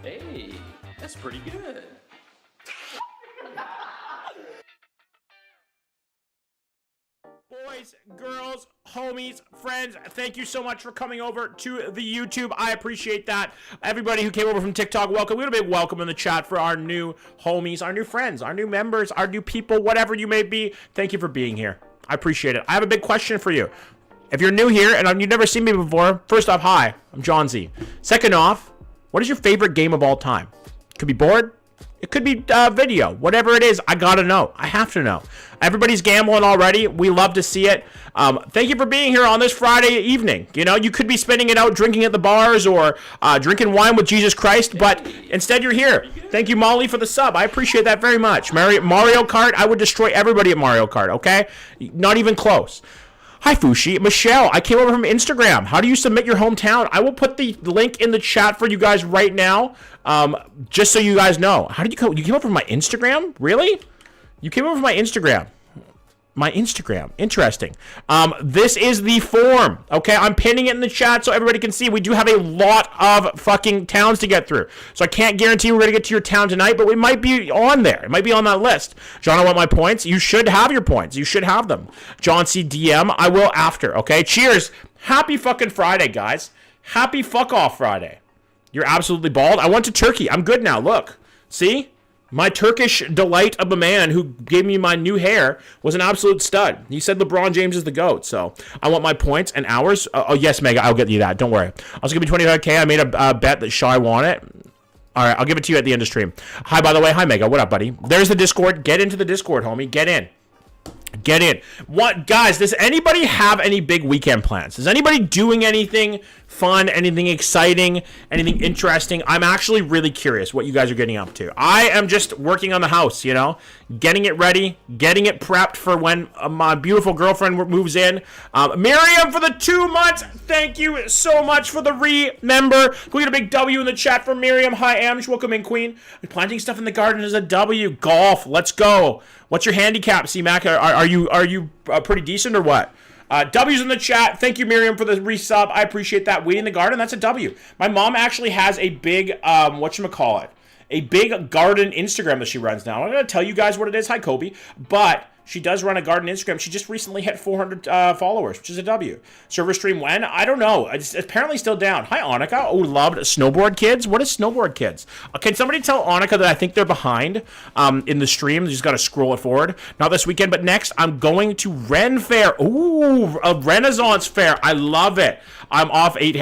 Hey, that's pretty good. Boys, girls, homies, friends, thank you so much for coming over to the YouTube. I appreciate that. Everybody who came over from TikTok, welcome. We had a big welcome in the chat for our new homies, our new friends, our new members, our new people, whatever you may be. Thank you for being here. I appreciate it. I have a big question for you. If you're new here and you've never seen me before, first off, hi, I'm John Z. Second off, what is your favorite game of all time? Could be board. It could be video. Whatever it is, I gotta know. I have to know. Everybody's gambling already. We love to see it. Thank you for being here on this Friday evening. You know, you could be spending it out drinking at the bars or drinking wine with Jesus Christ, but instead you're here. Thank you, Molly, for the sub. I appreciate that very much. Mario Kart, I would destroy everybody at Mario Kart, okay? Not even close. Hi, Fushi. Michelle, I came over from Instagram. How do you submit your hometown? I will put the link in the chat for you guys right now, just so you guys know. How did you come? You came over from my Instagram? Really? You came over from my Instagram. My Instagram. Interesting. This is the form, okay? I'm pinning it in the chat so everybody can see. We do have a lot of fucking towns to get through. So I can't guarantee we're going to get to your town tonight, but we might be on there. It might be on that list. John, I want my points. You should have your points. You should have them. John C. DM. I will after, okay? Cheers. Happy fucking Friday, guys. Happy fuck off Friday. You're absolutely bald. I went to Turkey. I'm good now. Look. See? My Turkish delight of a man who gave me my new hair was an absolute stud. He said LeBron James is the GOAT, so I want my points and hours. Oh, yes, Mega, I'll get you that. Don't worry. I was going to be 25K. I made a bet that Shy won it. All right, I'll give it to you at the end of stream. Hi, by the way. Hi, Mega. What up, buddy? There's the Discord. Get into the Discord, homie. Get in. Get in. What, guys, does anybody have any big weekend plans? Is anybody doing anything fun, anything exciting, anything interesting? I'm actually really curious what you guys are getting up to. I am just working on the house, you know, getting it ready, getting it prepped for when my beautiful girlfriend moves in. Miriam for the 2 months. Thank you so much for the remember. Can we get a big W in the chat for Miriam? Hi, Amsh. Welcome in, Queen. Planting stuff in the garden is a W. Golf. Let's go. What's your handicap, C-Mac? Are you pretty decent or what? W's in the chat. Thank you, Miriam, for the resub. I appreciate that. Weed in the garden, that's a W. My mom actually has a big, whatchamacallit, a big garden Instagram that she runs now. I'm going to tell you guys what it is. Hi, Kobe. But she does run a garden Instagram. She just recently hit 400 followers, which is a W. Server stream when? I don't know. It's apparently still down. Hi, Annika. Oh, loved Snowboard Kids. What is Snowboard Kids? Can somebody tell Annika that I think they're behind in the stream? You just got to scroll it forward. Not this weekend, but next I'm going to Ren Fair. Ooh, a Renaissance Fair. I love it. I'm off 8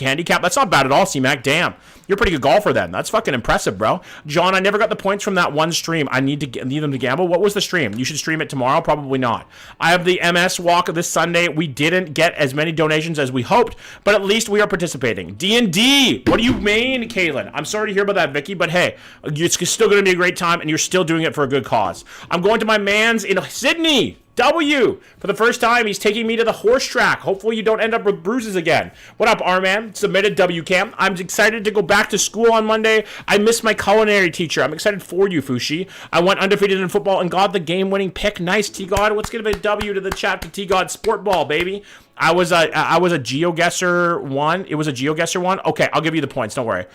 handicap. That's not bad at all, C-Mac. Damn. You're a pretty good golfer then. That's fucking impressive, bro. John, I never got the points from that one stream. I need them to gamble. What was the stream? You should stream it tomorrow. Probably not. I have the MS walk this Sunday. We didn't get as many donations as we hoped, but at least we are participating. D&D. What do you mean, Kaylin? I'm sorry to hear about that, Vicky, but hey, it's still going to be a great time, and you're still doing it for a good cause. I'm going to my man's in Sydney. W. For the first time, he's taking me to the horse track. Hopefully you don't end up with bruises again. What up, R-Man? Submitted W Cam. I'm excited to go back to school on Monday. I miss my culinary teacher. I'm excited for you, Fushi. I went undefeated in football and got the game-winning pick. Nice, T-God. Let's give a W to the chat to T-God Sport Ball, baby. I was a GeoGuessr one. It was a GeoGuessr one. Okay, I'll give you the points. Don't worry.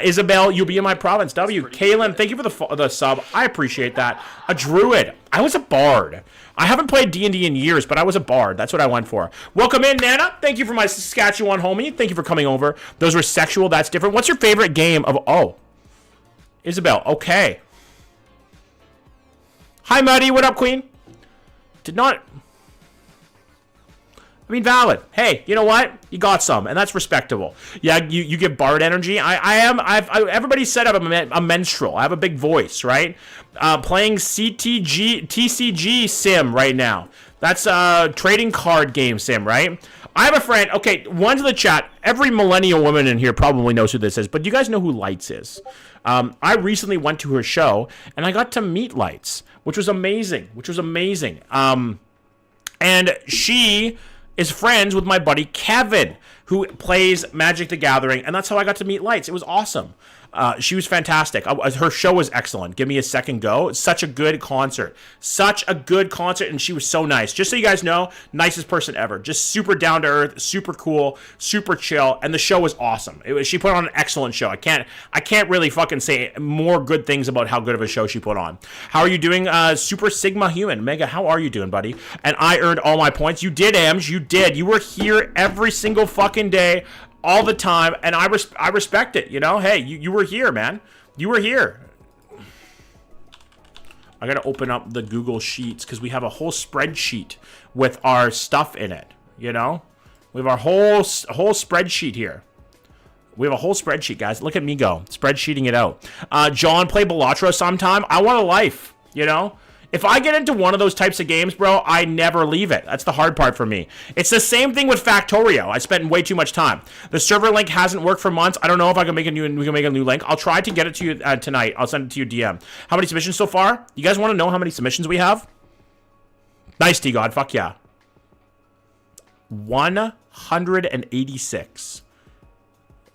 Isabel, you'll be in my province. W. Kaylin, thank you for the sub. I appreciate that. A druid. I was a bard. I haven't played D&D in years, but I was a bard. That's what I went for. Welcome in, Nana. Thank you for my Saskatchewan homie. Thank you for coming over. Those were sexual. That's different. What's your favorite game of... Oh. Isabel. Okay. Hi, Muddy. What up, Queen? Did not... I mean, valid. Hey, you know what? You got some, and that's respectable. Yeah, you give bard energy. Everybody said I'm a minstrel. I have a big voice, right? Playing TCG sim right now. That's a trading card game sim, right? I have a friend. Okay, one to the chat. Every millennial woman in here probably knows who this is, but do you guys know who Lights is? I recently went to her show, and I got to meet Lights, which was amazing. And she is friends with my buddy Kevin, who plays Magic the Gathering, and that's how I got to meet Lights. It was awesome. She was fantastic. Her show was excellent. Give me a second go. Such a good concert. Such a good concert, and she was so nice. Just so you guys know, nicest person ever. Just super down to earth, super cool, super chill, and the show was awesome. She put on an excellent show. I can't really fucking say more good things about how good of a show she put on. How are you doing, Super Sigma Human? Mega, how are you doing, buddy? And I earned all my points. You did, Ams. You did. You were here every single fucking day, all the time, and I respect it, you know? Hey, you were here, man. You were here. I gotta open up the Google Sheets because we have a whole spreadsheet with our stuff in it, you know? We have our whole spreadsheet here. We have a whole spreadsheet, guys. Look at me go. Spreadsheeting it out. John, play Balatro sometime. I want a life, you know? If I get into one of those types of games, bro, I never leave it. That's the hard part for me. It's the same thing with Factorio. I spent way too much time. The server link hasn't worked for months. I don't know if I can make a new link. I'll try to get it to you tonight. I'll send it to your DM. How many submissions so far? You guys want to know how many submissions we have? Nice, T-God. Fuck yeah. 186.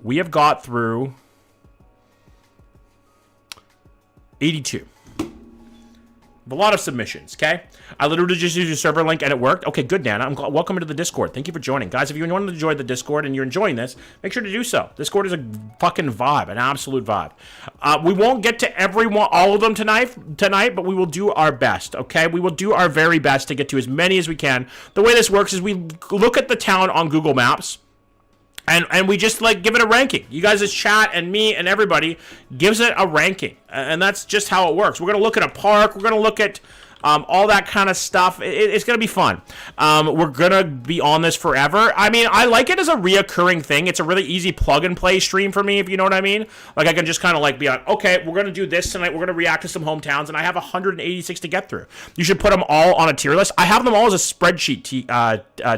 We have got through 82. A lot of submissions, okay? I literally just used your server link and it worked. Okay, good, Nana. Welcome to the Discord. Thank you for joining. Guys, if you want to join the Discord and you're enjoying this, make sure to do so. Discord is a fucking vibe, an absolute vibe. We won't get to all of them tonight, but we will do our best, okay? We will do our very best to get to as many as we can. The way this works is we look at the town on Google Maps, and we just like give it a ranking. You guys' chat and me and everybody gives it a ranking. And that's just how it works. We're going to look at a park. We're going to look at all that kind of stuff. It's going to be fun. We're going to be on this forever. I mean, I like it as a reoccurring thing. It's a really easy plug and play stream for me, if you know what I mean. Like, I can just kind of like be like, okay, we're going to do this tonight. We're going to react to some hometowns, and I have 186 to get through. You should put them all on a tier list. I have them all as a spreadsheet,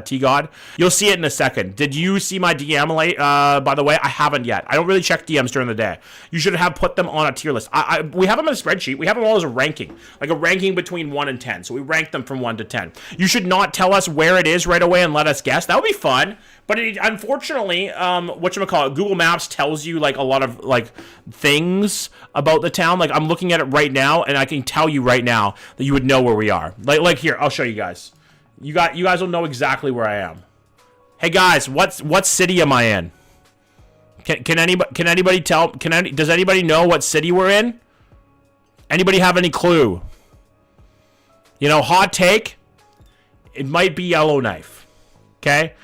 T-God. You'll see it in a second. Did you see my DM late, by the way? I haven't yet. I don't really check DMs during the day. You should have put them on a tier list. We have them in a spreadsheet. We have them all as a ranking, like a ranking between 1 and 10. So we rank them from 1 to 10. You should not tell us where it is right away and let us guess. That would be fun. But unfortunately, whatchamacallit, Google Maps tells you like a lot of like things about the town. Like I'm looking at it right now, and I can tell you right now that you would know where we are. Like here, I'll show you guys. You guys will know exactly where I am. Hey guys, what city am I in? Can anybody tell? Does anybody know what city we're in? Anybody have any clue? You know, hot take, it might be Yellowknife, okay?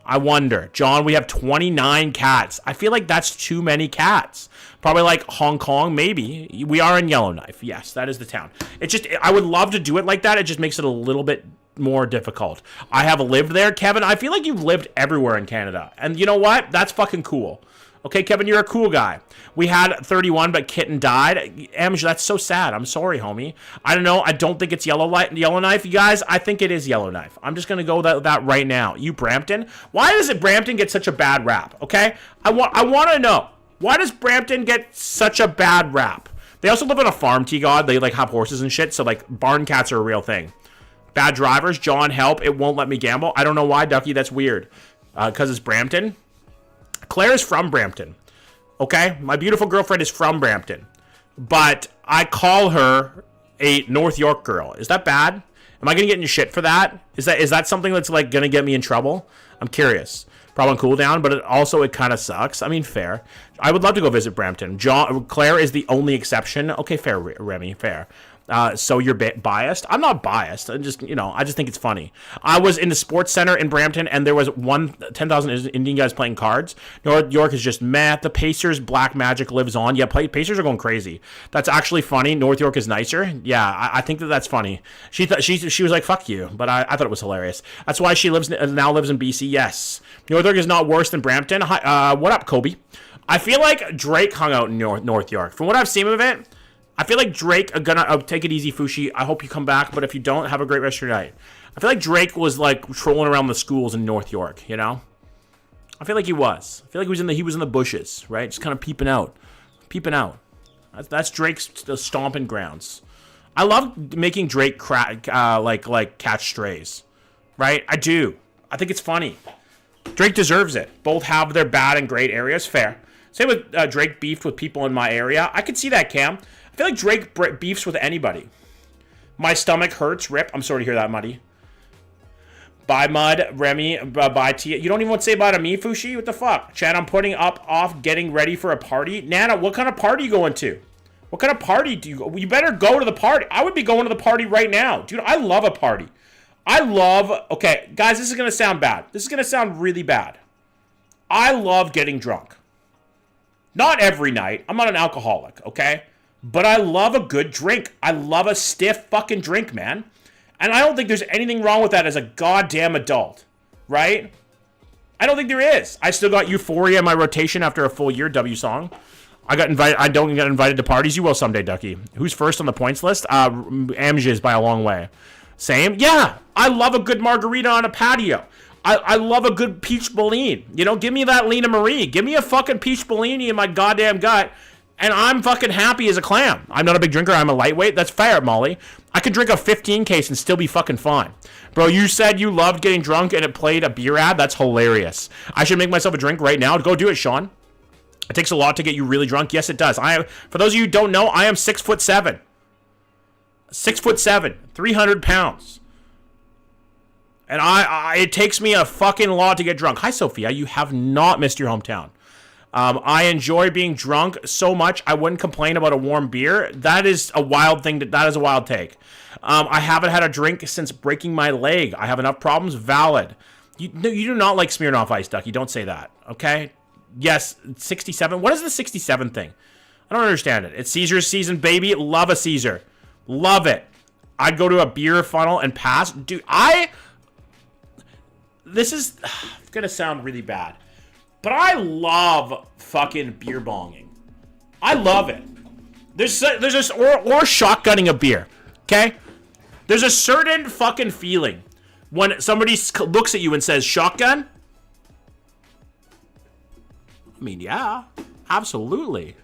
I wonder. John, we have 29 cats. I feel like that's too many cats. Probably like Hong Kong, maybe. We are in Yellowknife. Yes, that is the town. It's just, I would love to do it like that. It just makes it a little bit more difficult. I have lived there, Kevin. I feel like you've lived everywhere in Canada. And you know what? That's fucking cool. Okay, Kevin, you're a cool guy. We had 31, but Kitten died. Amj, that's so sad. I'm sorry, homie. I don't know. I don't think it's Yellowknife. You guys, I think it is Yellowknife. I'm just going to go that right now. You Brampton? Why does Brampton get such a bad rap? Okay? I want to know. Why does Brampton get such a bad rap? They also live on a farm, T-God. They like have horses and shit, so like barn cats are a real thing. Bad drivers. John, help. It won't let me gamble. I don't know why, Ducky. That's weird. Because it's Brampton. Claire is from Brampton, okay? My beautiful girlfriend is from Brampton, but I call her a North York girl. Is that bad? Am I going to get into shit for that? Is that something that's like going to get me in trouble? I'm curious. Probably on cooldown, but it kind of sucks. I mean, fair. I would love to go visit Brampton. Claire is the only exception. Okay, fair, Remy, fair. So you're biased? I'm not biased. I just think it's funny. I was in the sports center in Brampton, and there was 10,000 Indian guys playing cards. North York is just meh. The Pacers black magic lives on. Yeah, Pacers are going crazy. That's actually funny. North York is nicer. Yeah, I think that's funny. She was like, fuck you, but I thought it was hilarious. That's why she now lives in BC. Yes. North York is not worse than Brampton. Hi, what up, Kobe? I feel like Drake hung out in North York. From what I've seen of it, I feel like Drake, take it easy, Fushi. I hope you come back, but if you don't, have a great rest of your night. I feel like Drake was like trolling around the schools in North York, you know? I feel like he was. I feel like he was in the bushes, right? Just kind of peeping out. That's Drake's stomping grounds. I love making Drake catch strays, right? I do. I think it's funny. Drake deserves it. Both have their bad and great areas. Fair. Same with Drake beefed with people in my area. I could see that, Cam. I feel like Drake beefs with anybody. My stomach hurts. Rip. I'm sorry to hear that, Muddy. Bye, Mud. Remy. Bye, Tia. You don't even want to say bye to me, Fushi? What the fuck? Chad, I'm putting off getting ready for a party. Nana, what kind of party you going to? What kind of party do you go? You better go to the party. I would be going to the party right now. Dude, I love a party. Okay, guys, this is going to sound bad. This is going to sound really bad. I love getting drunk. Not every night. I'm not an alcoholic, okay? But I love a good drink. I love a stiff fucking drink, man. And I don't think there's anything wrong with that as a goddamn adult, right? I don't think there is. I still got Euphoria in my rotation after a full year, W song. I don't get invited to parties. You will someday, Ducky. Who's first on the points list? Amjiz by a long way. Same? Yeah. I love a good margarita on a patio. I love a good peach Bellini. You know, give me that Lena Marie. Give me a fucking peach Bellini in my goddamn gut, and I'm fucking happy as a clam. I'm not a big drinker. I'm a lightweight. That's fair, Molly. I could drink a 15 case and still be fucking fine. Bro, you said you loved getting drunk and it played a beer ad? That's hilarious. I should make myself a drink right now. Go do it, Sean. It takes a lot to get you really drunk. Yes, it does. For those of you who don't know, I am 6'7". 6'7", 300 pounds. And it takes me a fucking lot to get drunk. Hi, Sophia. You have not missed your hometown. I enjoy being drunk so much, I wouldn't complain about a warm beer. That is a wild thing. That is a wild take. I haven't had a drink since breaking my leg. I have enough problems. Valid. You do not like Smirnoff Ice, Ducky. Don't say that, okay? Yes, 67. What is the 67 thing? I don't understand it. It's Caesar's season, baby. Love a Caesar. Love it. I'd go to a beer funnel and pass. Dude, this is going to sound really bad, but I love fucking beer bonging. I love it. There's this, or shotgunning a beer, okay? There's a certain fucking feeling when somebody looks at you and says, shotgun? I mean, yeah, absolutely.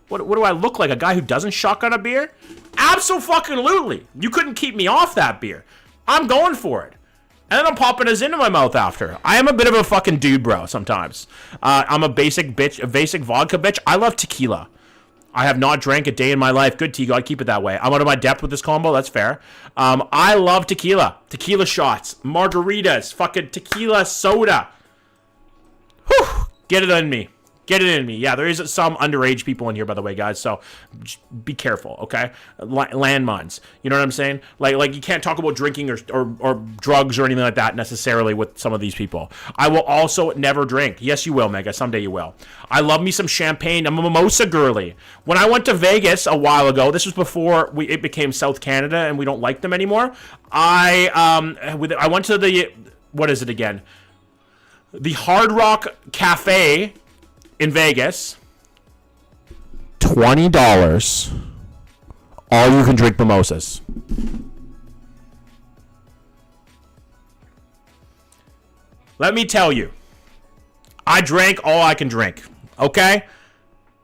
What do I look like, a guy who doesn't shotgun a beer? Absolutely. You couldn't keep me off that beer. I'm going for it. And then I'm popping his into my mouth after. I am a bit of a fucking dude, bro, sometimes. I'm a basic bitch, a basic vodka bitch. I love tequila. I have not drank a day in my life. Good tea, God, keep it that way. I'm out of my depth with this combo. That's fair. I love tequila. Tequila shots. Margaritas. Fucking tequila soda. Whew. Get it in me. Get it in me. Yeah, there is some underage people in here, by the way, guys. So be careful, okay? Landmines. You know what I'm saying? Like you can't talk about drinking or drugs or anything like that necessarily with some of these people. I will also never drink. Yes, you will, Mega. Someday you will. I love me some champagne. I'm a mimosa girly. When I went to Vegas a while ago, this was before it became South Canada and we don't like them anymore. I went to the, what is it again? The Hard Rock Cafe in Vegas. $20. All you can drink mimosas. Let me tell you, I drank all I can drink. Okay?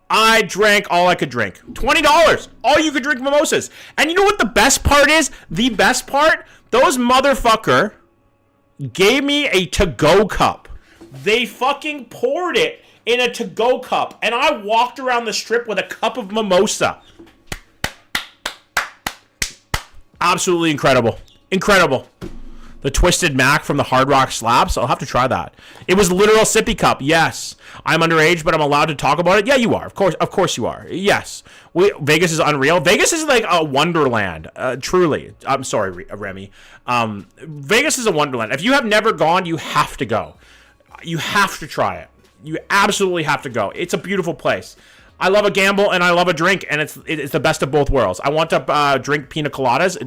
I drank all I could drink. $20. All you could drink mimosas. And you know what the best part is? The best part? Those motherfucker gave me a to-go cup. They fucking poured it in a to-go cup, and I walked around the strip with a cup of mimosa. Absolutely incredible. Incredible. The Twisted Mac from the Hard Rock Slabs. I'll have to try that. It was literal sippy cup. Yes. I'm underage, but I'm allowed to talk about it. Yeah, you are. Of course you are. Yes. Vegas is unreal. Vegas is like a wonderland. Truly. I'm sorry, Remy. Vegas is a wonderland. If you have never gone, you have to go. You have to try it. You absolutely have to go. It's a beautiful place. I love a gamble and I love a drink, and it's the best of both worlds. I want to drink pina coladas.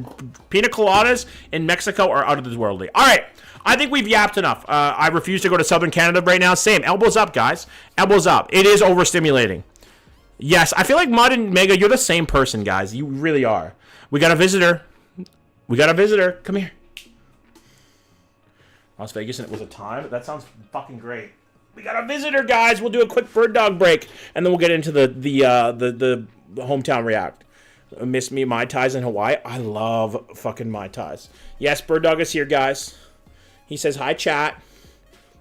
Pina coladas in Mexico are out of this worldly. All right. I think we've yapped enough. I refuse to go to Southern Canada right now. Same. Elbows up, guys. Elbows up. It is overstimulating. Yes. I feel like Mud and Mega, you're the same person, guys. You really are. We got a visitor. We got a visitor. Come here. Las Vegas, and it was a time. That sounds fucking great. We got a visitor, guys. We'll do a quick bird dog break, and then we'll get into the hometown react. Miss me Mai Tais in Hawaii. I love fucking Mai Tais. Yes, bird dog is here, guys. He says hi, chat.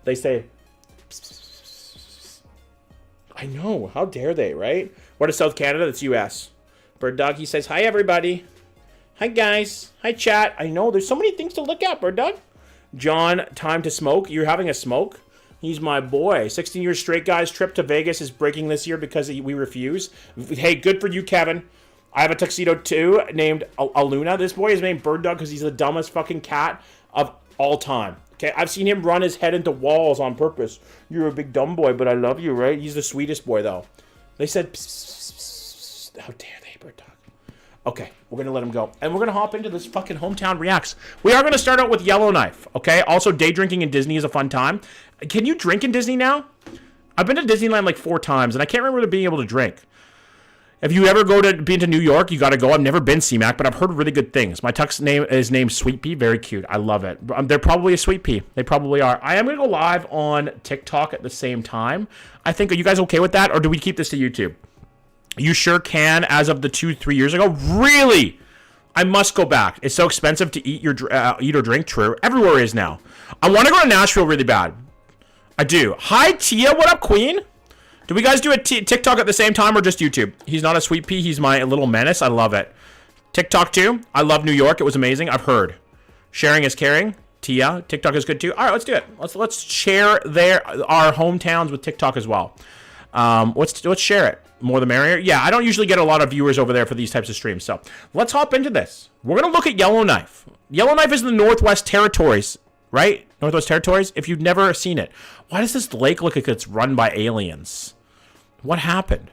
They say, I know. How dare they, right? What is South Canada? That's U.S. Bird Dog, he says, hi, everybody. Hi, guys. Hi, chat. I know. There's so many things to look at, Bird Dog. John, time to smoke. You're having a smoke? He's my boy. 16 years straight, guys. Trip to Vegas is breaking this year because we refuse. Hey, good for you, Kevin. I have a tuxedo, too, named Aluna. This boy is named Bird Dog because he's the dumbest fucking cat of all time. Okay, I've seen him run his head into walls on purpose. You're a big dumb boy, but I love you, right? He's the sweetest boy, though. They said, psst, psst, psst. How dare they, Bird Dog? Okay, we're going to let him go. And we're going to hop into this fucking Hometown Reacts. We are going to start out with Yellowknife, okay? Also, day drinking in Disney is a fun time. Can you drink in Disney now? I've been to Disneyland like 4 times, and I can't remember being able to drink. If you ever been to New York, you got to go. I've never been CMAC, but I've heard really good things. My Tuck's name is named Sweet Pea. Very cute. I love it. They're probably a Sweet Pea. They probably are. I am going to go live on TikTok at the same time. I think, are you guys okay with that, or do we keep this to YouTube? You sure can, as of the 2-3 years ago. Really? I must go back. It's so expensive to eat or drink. True. Everywhere is now. I want to go to Nashville really bad. I do. Hi, Tia. What up, Queen? Do we guys do a TikTok at the same time or just YouTube? He's not a Sweet Pea. He's my little menace. I love it. TikTok too. I love New York. It was amazing. I've heard. Sharing is caring. Tia. TikTok is good too. All right, let's do it. Let's share our hometowns with TikTok as well. Let's share it. More the merrier. Yeah, I don't usually get a lot of viewers over there for these types of streams. So let's hop into this. We're going to look at Yellowknife. Yellowknife is in the Northwest Territories, right? Northwest Territories. If you've never seen it. Why does this lake look like it's run by aliens? What happened?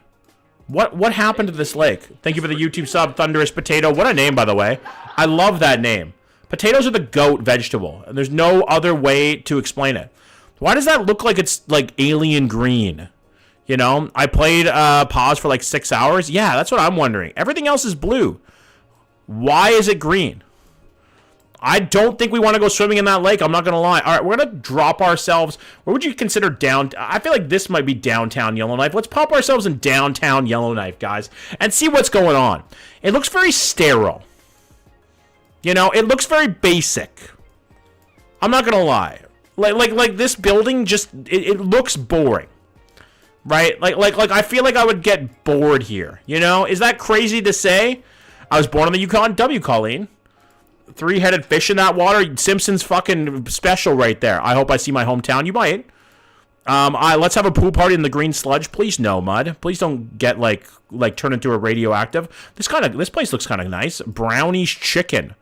What happened to this lake? Thank you for the YouTube sub, Thunderous Potato. What a name, by the way. I love that name. Potatoes are the GOAT vegetable, and there's no other way to explain it. Why does that look like it's like alien green? You know, I played pause for like 6 hours. Yeah, that's what I'm wondering. Everything else is blue. Why is it green? I don't think we want to go swimming in that lake. I'm not going to lie. All right, we're going to drop ourselves. Where would you consider down? I feel like this might be downtown Yellowknife. Let's pop ourselves in downtown Yellowknife, guys, and see what's going on. It looks very sterile. You know, it looks very basic. I'm not going to lie. Like this building just, it looks boring. Right? Like I feel like I would get bored here. You know? Is that crazy to say? I was born on the Yukon. W, Colleen. 3-headed fish in that water. Simpsons fucking special right there. I hope I see my hometown. You might. Let's have a pool party in the green sludge. Please no, Mud. Please don't get like turn into a radioactive. This place looks kind of nice. Brownie's Chicken.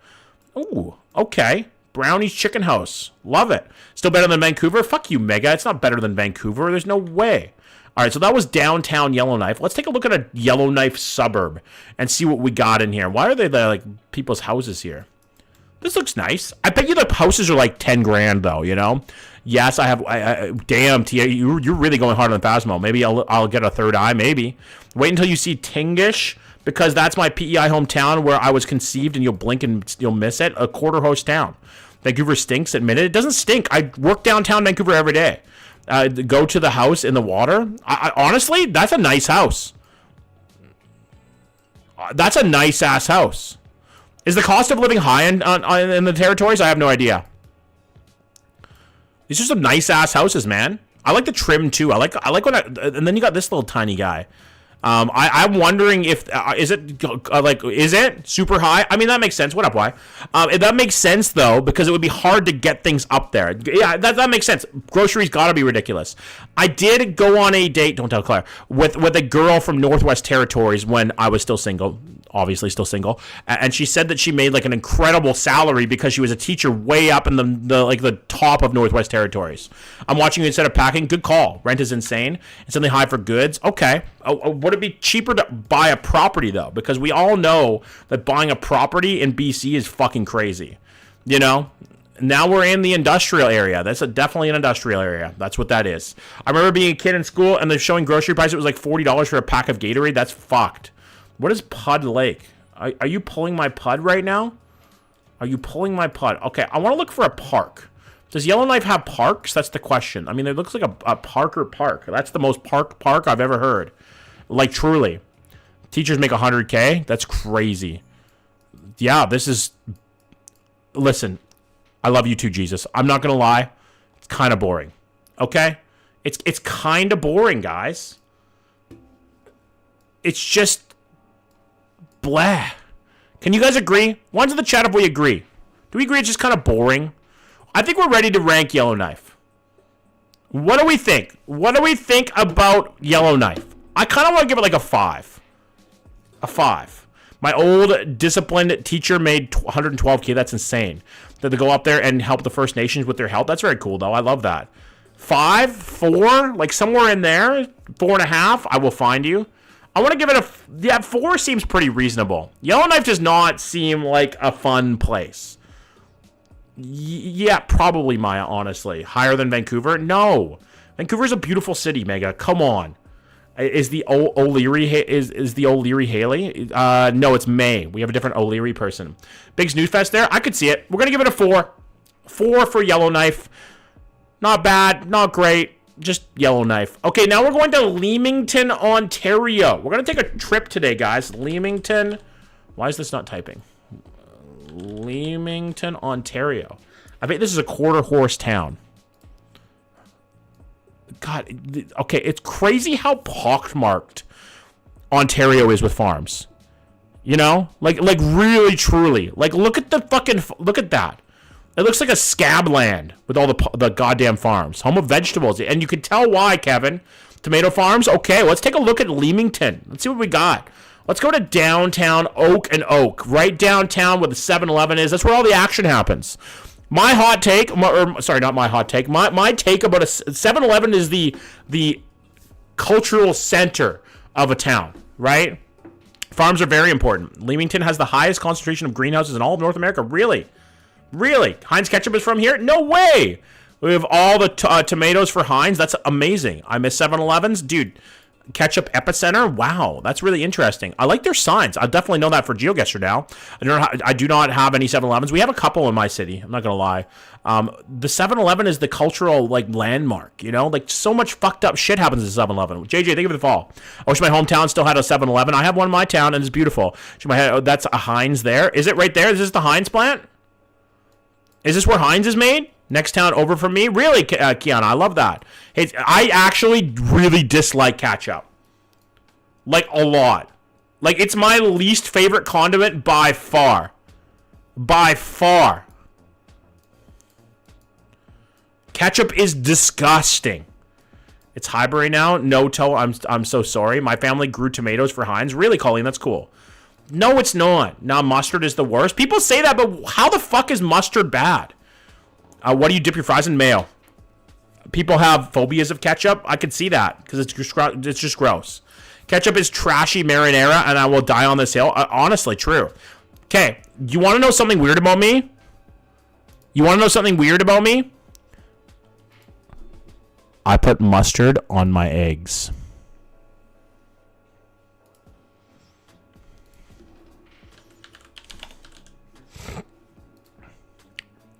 Ooh, okay. Brownie's Chicken House. Love it. Still better than Vancouver? Fuck you, Mega. It's not better than Vancouver. There's no way. All right, so that was downtown Yellowknife. Let's take a look at a Yellowknife suburb and see what we got in here. Why are they like people's houses here? This looks nice. I bet you the houses are like 10 grand though, you know? Yes, I have. Damn, Tia, you're really going hard on the Phasmo. Maybe I'll get a third eye, maybe. Wait until you see Tingish, because that's my PEI hometown where I was conceived, and you'll blink and you'll miss it. A quarter host town. Vancouver stinks, admit it. It doesn't stink. I work downtown Vancouver every day. Go to the house in the water. Honestly, that's a nice house. That's a nice-ass house. Is the cost of living high in the territories? I have no idea. These are some nice-ass houses, man. I like the trim, too. I like when and then you got this little tiny guy. I'm wondering if is it super high? I mean, that makes sense. What up, why? That makes sense though, because it would be hard to get things up there. Yeah, that makes sense. Groceries gotta be ridiculous. I did go on a date. Don't tell Claire. With a girl from Northwest Territories when I was still single. Obviously still single, and she said that she made like an incredible salary because she was a teacher way up in the top of Northwest Territories. I'm watching you instead of packing. Good call. Rent is insane. It's something high for goods. Okay. Would it be cheaper to buy a property though? Because we all know that buying a property in BC is fucking crazy. You know. Now we're in the industrial area. That's definitely an industrial area. That's what that is. I remember being a kid in school and they're showing grocery prices. It was like $40 for a pack of Gatorade. That's fucked. What is Pud Lake? Are you pulling my Pud right now? Are you pulling my Pud? Okay, I want to look for a park. Does Yellowknife have parks? That's the question. I mean, it looks like a Parker Park. That's the most park I've ever heard. Like, truly. Teachers make $100K? That's crazy. Yeah, this is... Listen, I love you too, Jesus. I'm not going to lie. It's kind of boring. Okay? It's kind of boring, guys. it's just blah. Can you guys agree? One's in the chat if we agree. Do we agree it's just kind of boring? I think we're ready to rank Yellowknife. What do we think? What do we think about Yellowknife? I kind of want to give it like a 5. A 5. My old disciplined teacher made 112K. That's insane. That they go up there and help the First Nations with their health. That's very cool, though. I love that. 5, 4, like somewhere in there. 4.5. I will find you. I want to give it a... Yeah, 4 seems pretty reasonable. Yellowknife does not seem like a fun place. Yeah, probably, Maya, honestly. Higher than Vancouver? No. Vancouver's a beautiful city, Mega. Come on. Is the O'Leary is the O'Leary Haley? No, it's May. We have a different O'Leary person. Big Snooze Fest there. I could see it. We're gonna give it a 4. 4 for Yellowknife. Not bad. Not great. Just Yellowknife. Okay, now we're going to Leamington, Ontario. We're gonna take a trip today, guys. Leamington. Why is this not typing? Leamington, Ontario. I bet this is a quarter horse town. God, okay, it's crazy how pockmarked Ontario is with farms. You know? Like really, truly. Like, look at that. It looks like a scab land with all the goddamn farms. Home of vegetables. And you can tell why, Kevin. Tomato farms? Okay, let's take a look at Leamington. Let's see what we got. Let's go to downtown Oak and Oak. Right downtown where the 7-Eleven is. That's where all the action happens. My hot take, sorry, not my hot take. My take about a 7-Eleven is the cultural center of a town, right? Farms are very important. Leamington has the highest concentration of greenhouses in all of North America. Really? Really? Heinz ketchup is from here? No way! We have all the tomatoes for Heinz. That's amazing. I miss 7-Elevens. Dude, ketchup epicenter? Wow, that's really interesting. I like their signs. I definitely know that for GeoGuessr now. I do not have any 7-Elevens. We have a couple in my city. I'm not going to lie. The 7-Eleven is the cultural, like, landmark, you know? Like, so much fucked up shit happens at 7-Eleven. JJ, thank you for the fall. I wish my hometown still had a 7-Eleven. I have one in my town, and it's beautiful. That's a Heinz there. Is it right there? Is this the Heinz plant? Is this where Heinz is made? Next town over from me? Really, Kiana, I love that. Hey, I actually really dislike ketchup. Like, a lot. Like, it's my least favorite condiment by far. By far. Ketchup is disgusting. It's Highbury now? No, I'm so sorry. My family grew tomatoes for Heinz. Really, Colleen? That's cool. No, it's not. Now, mustard is the worst. People say that, but how the fuck is mustard bad? What do you dip your fries in? Mayo. People have phobias of ketchup. I can see that because it's just gross. Ketchup is trashy marinara, and I will die on this hill. Honestly, true. Okay, you want to know something weird about me? I put mustard on my eggs.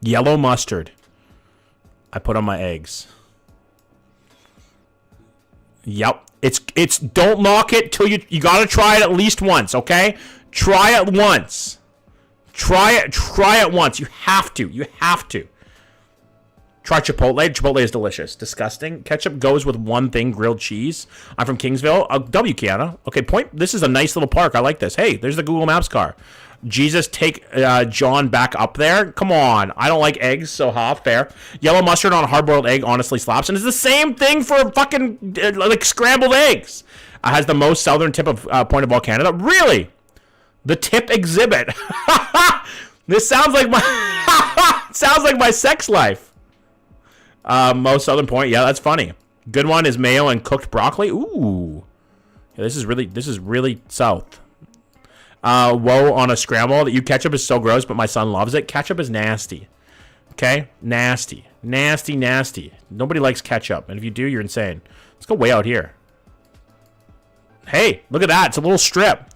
Yellow mustard. I put on my eggs. Yep. It's don't knock it till you gotta try it at least once, okay? Try it once. Try it once. You have to. Try Chipotle. Chipotle is delicious. Disgusting. Ketchup goes with one thing, grilled cheese. I'm from Kingsville. W, Kiana. Okay, this is a nice little park. I like this. Hey, there's the Google Maps car. Jesus, take John back up there. Come on. I don't like eggs, so fair. Yellow mustard on a hard-boiled egg honestly slaps. And it's the same thing for fucking, like, scrambled eggs. Has the most southern tip of point of all Canada. Really? The tip exhibit. This sounds like my sex life. Most southern point. Yeah, that's funny. Good one is mayo and cooked broccoli. Ooh. Yeah, this is really south. Whoa on a scramble. Ketchup is so gross, but my son loves it. Ketchup is nasty. Okay? Nasty. Nobody likes ketchup. And if you do, you're insane. Let's go way out here. Hey, look at that. It's a little strip.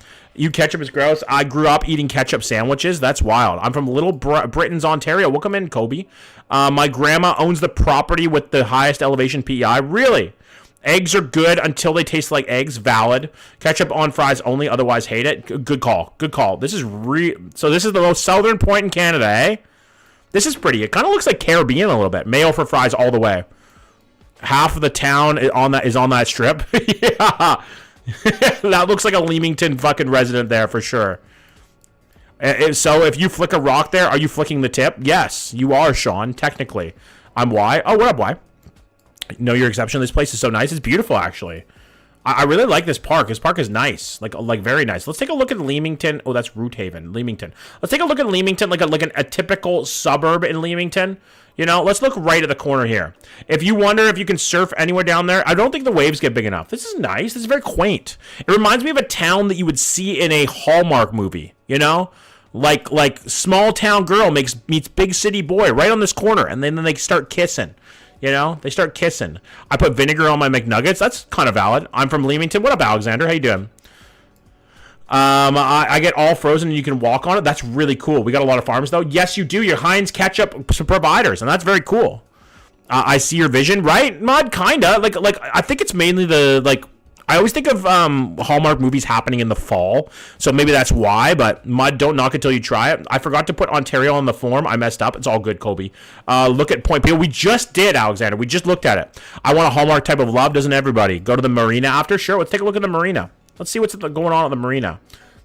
Ketchup is gross. I grew up eating ketchup sandwiches. That's wild. I'm from Little Britain's, Ontario. Welcome in, Kobe. My grandma owns the property with the highest elevation PEI. Really? Eggs are good until they taste like eggs. Valid. Ketchup on fries only, otherwise hate it. Good call. This is so this is the most southern point in Canada, eh? This is pretty. It kind of looks like Caribbean a little bit. Mayo for fries all the way. Half of the town is on that strip. Yeah. That looks like a Leamington fucking resident there for sure. So if you flick a rock there, are you flicking the tip? Yes, you are, Sean, technically. I'm Y. Oh, what up, Y? No, your exception. This place is so nice. It's beautiful, actually. I really like this park. This park is nice. Like very nice. Let's take a look at Leamington. Oh, that's Root Haven. Leamington. Let's take a look at Leamington, like a typical suburb in Leamington. You know, let's look right at the corner here. If you wonder if you can surf anywhere down there, I don't think the waves get big enough. This is nice. This is very quaint. It reminds me of a town that you would see in a Hallmark movie, you know? Like small town girl meets big city boy right on this corner, and then they start kissing. You know, they start kissing. I put vinegar on my McNuggets. That's kind of valid. I'm from Leamington. What up, Alexander? How you doing? I get all frozen and you can walk on it. That's really cool. We got a lot of farms, though. Yes, you do. Your Heinz ketchup providers, and that's very cool. I see your vision, right, Mud? Kinda. Like I think it's mainly I always think of Hallmark movies happening in the fall, so maybe that's why, but Mud, don't knock it till you try it. I forgot to put Ontario on the form. I messed up. It's all good, Kobe. Look at Point Peel. We just did, Alexander. We just looked at it. I want a Hallmark type of love, doesn't everybody? Go to the marina after? Sure, let's take a look at the marina. Let's see what's going on at the marina.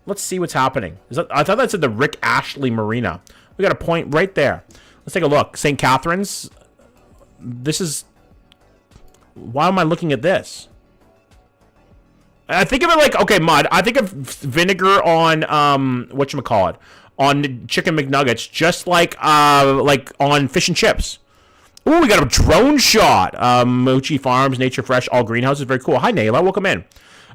Let's see what's happening. I thought that said the Rick Ashley Marina. We got a point right there. Let's take a look. St. Catharines. This is... Why am I looking at this? I think of it like, okay, Mud, I think of vinegar on, whatchamacallit, on chicken McNuggets, just like on fish and chips. Ooh, we got a drone shot. Mochi Farms, Nature Fresh, all greenhouses, very cool. Hi, Nayla, welcome in.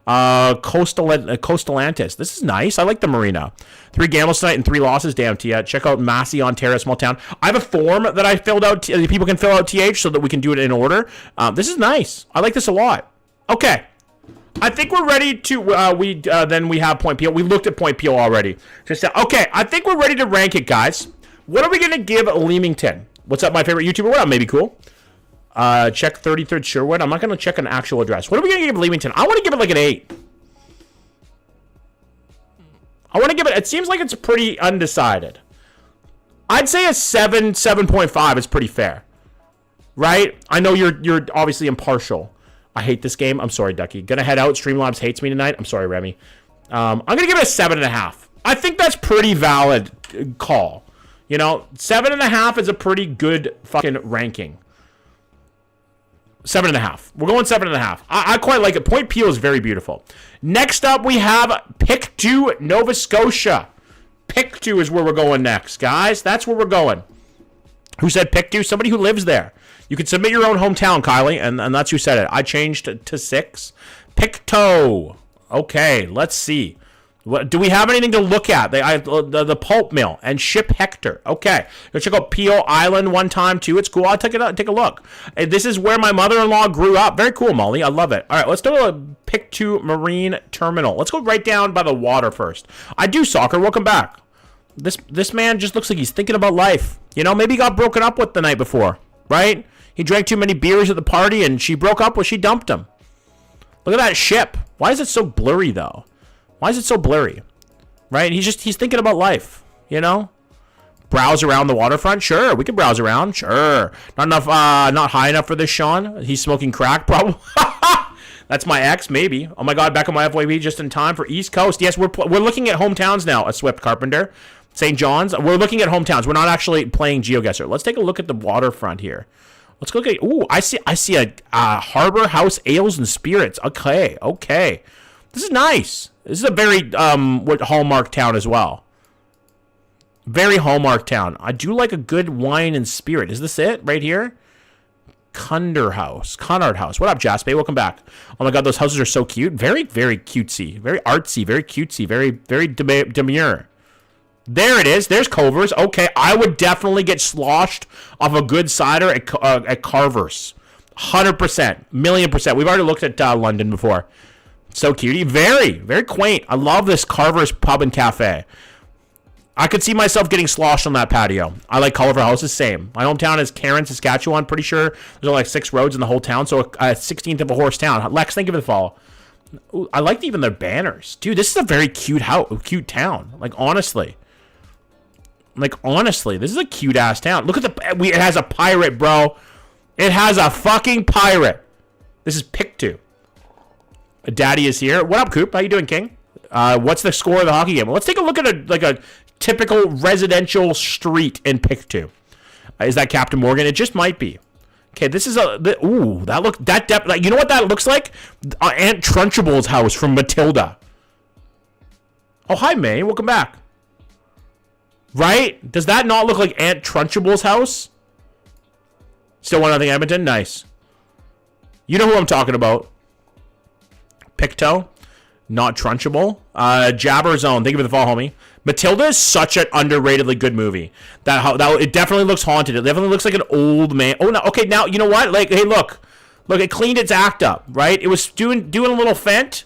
Coastalantis, this is nice. I like the marina. 3 gambles tonight and 3 losses, damn, Tia. Check out Massey, Ontario, small town. I have a form that I filled out, people can fill out, TH, so that we can do it in order. This is nice. I like this a lot. Okay. I think we're ready to, then we have Point Peel. We looked at Point Peel already. Okay, I think we're ready to rank it, guys. What are we going to give Leamington? What's up, my favorite YouTuber? What up, maybe cool? Check 33rd Sherwood. I'm not going to check an actual address. What are we going to give Leamington? I want to give it like an 8. I want to give it, it seems like it's pretty undecided. I'd say a 7, 7.5 is pretty fair. Right? I know you're obviously impartial. I hate this game. I'm sorry, Ducky. Gonna head out. Streamlabs hates me tonight. I'm sorry, Remy. I'm gonna give it a 7.5. I think that's pretty valid call. You know, 7.5 is a pretty good fucking ranking. 7.5. We're going 7.5. I quite like it. Point Peel is very beautiful. Next up, we have Pictou, Nova Scotia. Pictou is where we're going next, guys. That's where we're going. Who said Pictou? Somebody who lives there. You can submit your own hometown, Kylie, and that's who said it. I changed to 6. Pictou. Okay, let's see. Do we have anything to look at? The pulp mill and Ship Hector. Okay, go check out Peel Island one time too. It's cool. I'll take a look. This is where my mother-in-law grew up. Very cool, Molly. I love it. All right, let's do a Pictou Marine Terminal. Let's go right down by the water first. I do soccer. Welcome back. This man just looks like he's thinking about life. You know, maybe he got broken up with the night before, right? He drank too many beers at the party and she broke up when she dumped him. Look at that ship. Why is it so blurry though? Why is it so blurry? Right? He's thinking about life, you know? Browse around the waterfront? Sure, we can browse around. Sure. Not high enough for this, Sean. He's smoking crack, probably. That's my ex, maybe. Oh my God, back on my FYB just in time for East Coast. Yes, we're looking at hometowns now, a Swift Carpenter. St. John's. We're looking at hometowns. We're not actually playing GeoGuessr. Let's take a look at the waterfront here. Let's look at, ooh, I see a Harbor House Ales and Spirits. Okay. This is nice. This is a very Hallmark town as well. Very Hallmark town. I do like a good wine and spirit. Is this it right here? Cunard House. What up, Jasper? Welcome back. Oh my God, those houses are so cute. Very, very cutesy. Very artsy. Very cutesy. Very, very demure. There it is. There's Culver's. Okay, I would definitely get sloshed off a good cider at Carver's. 100%. Million%. We've already looked at London before. So cutie. Very, very quaint. I love this Carver's Pub and Cafe. I could see myself getting sloshed on that patio. I like Culver Houses, same. My hometown is Cairns, Saskatchewan. Pretty sure there's only like 6 roads in the whole town, so a 16th of a horse town. Lex, thank you for the follow. Ooh, I liked even their banners. Dude, this is a very cute town. Like, honestly, this is a cute-ass town. Look at it has a pirate, bro. It has a fucking pirate. This is Pictou. Daddy is here. What up, Coop? How you doing, King? What's the score of the hockey game? Well, let's take a look at a typical residential street in Pick 2. Is that Captain Morgan? It just might be. Okay, this is you know what that looks like? Aunt Trunchable's house from Matilda. Oh, hi, May. Welcome back. Right? Does that not look like Aunt Trunchable's house? Still 1-0 Edmonton? Nice. You know who I'm talking about. Pictou. Not Trunchable. Jabber Zone. Thank you for the follow, homie. Matilda is such an underratedly good movie. That it definitely looks haunted. It definitely looks like an old man. Oh, no. Okay, now, you know what? Like, hey, look. Look, it cleaned its act up, right? It was doing a little fent,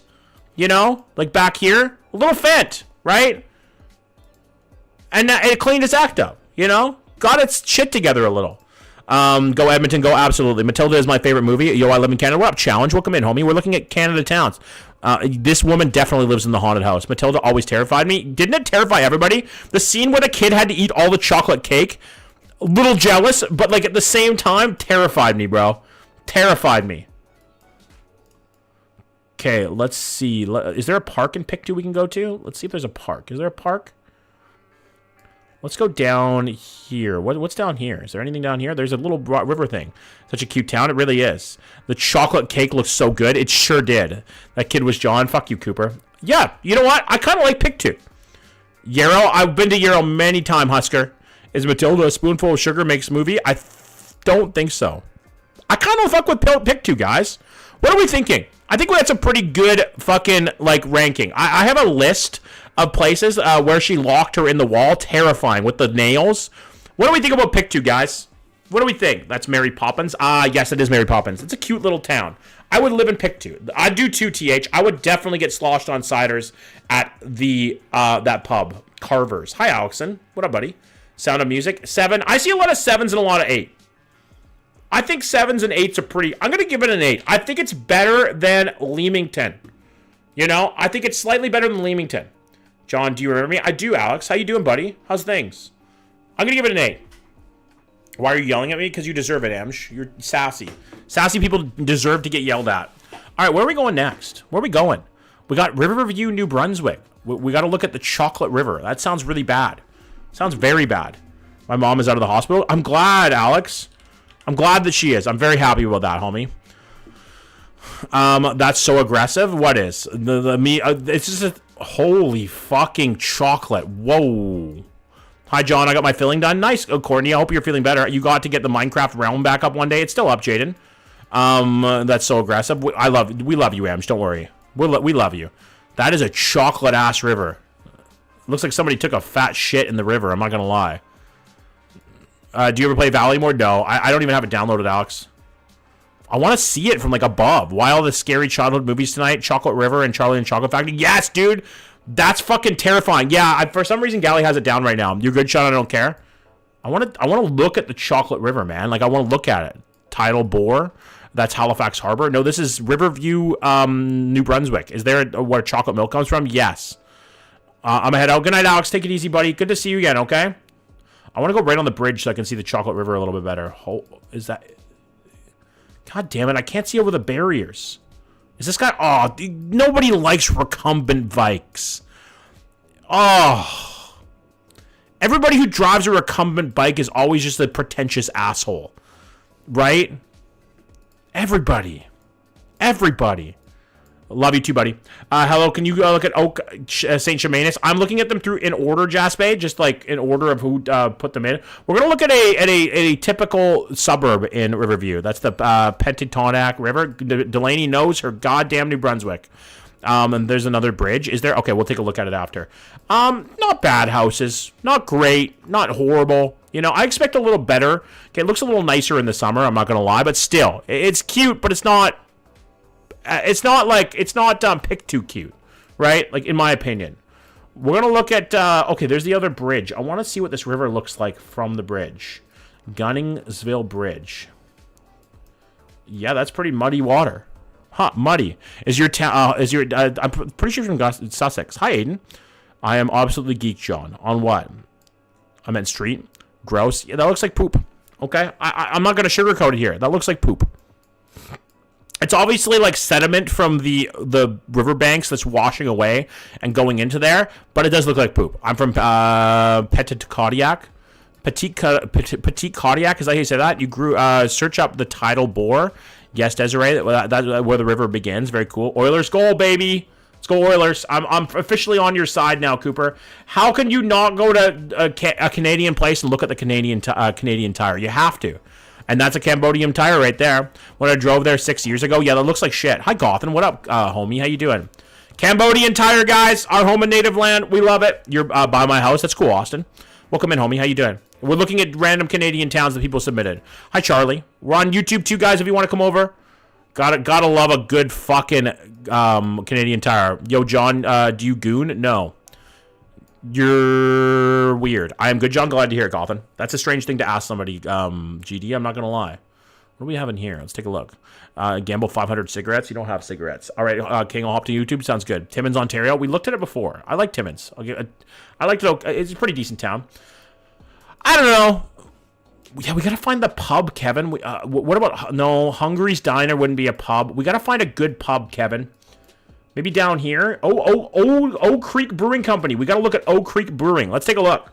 you know? Like back here. A little fent, right? And it cleaned its act up, you know? Got its shit together a little. Go Edmonton, go absolutely. Matilda is my favorite movie. Yo, I live in Canada. What up, Challenge? Welcome in, homie. We're looking at Canada towns. This woman definitely lives in the haunted house. Matilda always terrified me. Didn't it terrify everybody? The scene where the kid had to eat all the chocolate cake. A little jealous, but like at the same time, terrified me, bro. Terrified me. Okay, let's see. Is there a park in Pick 2 we can go to? Let's see if there's a park. Is there a park? Let's go down here. What's down here? Is there anything down here? There's a little river thing. Such a cute town. It really is. The chocolate cake looks so good. It sure did. That kid was John. Fuck you, Cooper. Yeah, you know what? I kind of like Pick 2. Yarrow. I've been to Yarrow many times, Husker. Is Matilda a spoonful of sugar makes movie? I don't think so. I kind of fuck with Pick 2, guys. What are we thinking? I think that's a pretty good fucking, like, ranking. I have a list of places where she locked her in the wall. Terrifying with the nails. What do we think about Pick 2, guys? What do we think? That's Mary Poppins. Yes, it is Mary Poppins. It's a cute little town. I would live in Pick 2. I'd do 2, TH. I would definitely get sloshed on ciders at the that pub. Carver's. Hi, Alexon. What up, buddy? Sound of Music. 7. I see a lot of 7s and a lot of 8. I think 7s and 8s are pretty... I'm going to give it an 8. I think it's better than Leamington. You know? I think it's slightly better than Leamington. John, do you remember me? I do, Alex. How you doing, buddy? How's things? I'm going to give it an 8. Why are you yelling at me? Because you deserve it, Amsh. You're sassy. Sassy people deserve to get yelled at. All right, where are we going next? Where are we going? We got Riverview, New Brunswick. We got to look at the Chocolate River. That sounds really bad. Sounds very bad. My mom is out of the hospital. I'm glad, Alex. I'm glad that she is. I'm very happy about that, homie. That's so aggressive. What is? It's just a... Holy fucking chocolate. Whoa. Hi, John. I got my filling done. Nice. Oh, Courtney, I hope you're feeling better. You got to get the Minecraft realm back up one day. It's still up, Jaden. That's so aggressive. We love you, Amj. Don't worry. We love you. That is a chocolate-ass river. Looks like somebody took a fat shit in the river. I'm not going to lie. Do you ever play Valley More? No. I don't even have it downloaded, Alex. I want to see it from, like, above. Why all the scary childhood movies tonight? Chocolate River and Charlie and Chocolate Factory? Yes, dude! That's fucking terrifying. Yeah, for some reason, Gally has it down right now. You're good, Sean. I don't care. I want to look at the Chocolate River, man. Like, I want to look at it. Tidal Bore. That's Halifax Harbor. No, this is Riverview, New Brunswick. Is there where chocolate milk comes from? Yes. I'm ahead out. Good night, Alex. Take it easy, buddy. Good to see you again, okay? I want to go right on the bridge so I can see the Chocolate River a little bit better. Oh, is that... God damn it, I can't see over the barriers. Is this guy... Oh, nobody likes recumbent bikes. Oh. Everybody who drives a recumbent bike is always just a pretentious asshole. Right? Everybody. Love you too, buddy. Hello, can you look at Oak St. Germanus? I'm looking at them through in order, Jaspe, just like in order of who put them in. We're gonna look at a typical suburb in Riverview. That's the Pentatonac River. Delaney knows her goddamn New Brunswick. And there's another bridge. Is there? Okay, we'll take a look at it after. Not bad houses. Not great. Not horrible. You know, I expect a little better. Okay, it looks a little nicer in the summer. I'm not gonna lie, but still, it's cute, but it's not. It's not Pick 2 cute, right? Like, in my opinion. We're going to look at, okay, there's the other bridge. I want to see what this river looks like from the bridge. Gunningsville Bridge. Yeah, that's pretty muddy water. Huh, muddy. I'm pretty sure you're from Sussex. Hi, Aiden. I am absolutely geek, John. On what? I meant street. Gross. Yeah, that looks like poop. Okay? I'm not going to sugarcoat it here. That looks like poop. It's obviously like sediment from the riverbanks that's washing away and going into there, but it does look like poop. I'm from Petit Kodiak. Petit Kodiak, is that how you say that? You grew search up the tidal bore. Yes, Desiree, that's where the river begins. Very cool. Oilers goal, baby. Let's go Oilers. I'm officially on your side now, Cooper. How can you not go to a Canadian place and look at the Canadian Tire? You have to. And that's a Cambodian Tire right there. When I drove there 6 years ago, yeah, that looks like shit. Hi, Gotham. What up, homie? How you doing? Cambodian Tire, guys. Our home and native land. We love it. You're by my house. That's cool, Austin. Welcome in, homie. How you doing? We're looking at random Canadian towns that people submitted. Hi, Charlie. We're on YouTube too, guys, if you want to come over. Gotta love a good fucking Canadian Tire. Yo, John, do you goon? No. You're weird. I am good, John. Glad to hear it, Gotham. That's a strange thing to ask somebody, GD. I'm not going to lie. What do we have in here? Let's take a look. Gamble 500 cigarettes. You don't have cigarettes. All right, King, I'll hop to YouTube. Sounds good. Timmins, Ontario. We looked at it before. I like Timmins. I liked it. It's a pretty decent town. I don't know. Yeah, we got to find the pub, Kevin. What about... No, Hungary's Diner wouldn't be a pub. We got to find a good pub, Kevin. Maybe down here. Oak Creek Brewing Company. We got to look at Oak Creek Brewing. Let's take a look.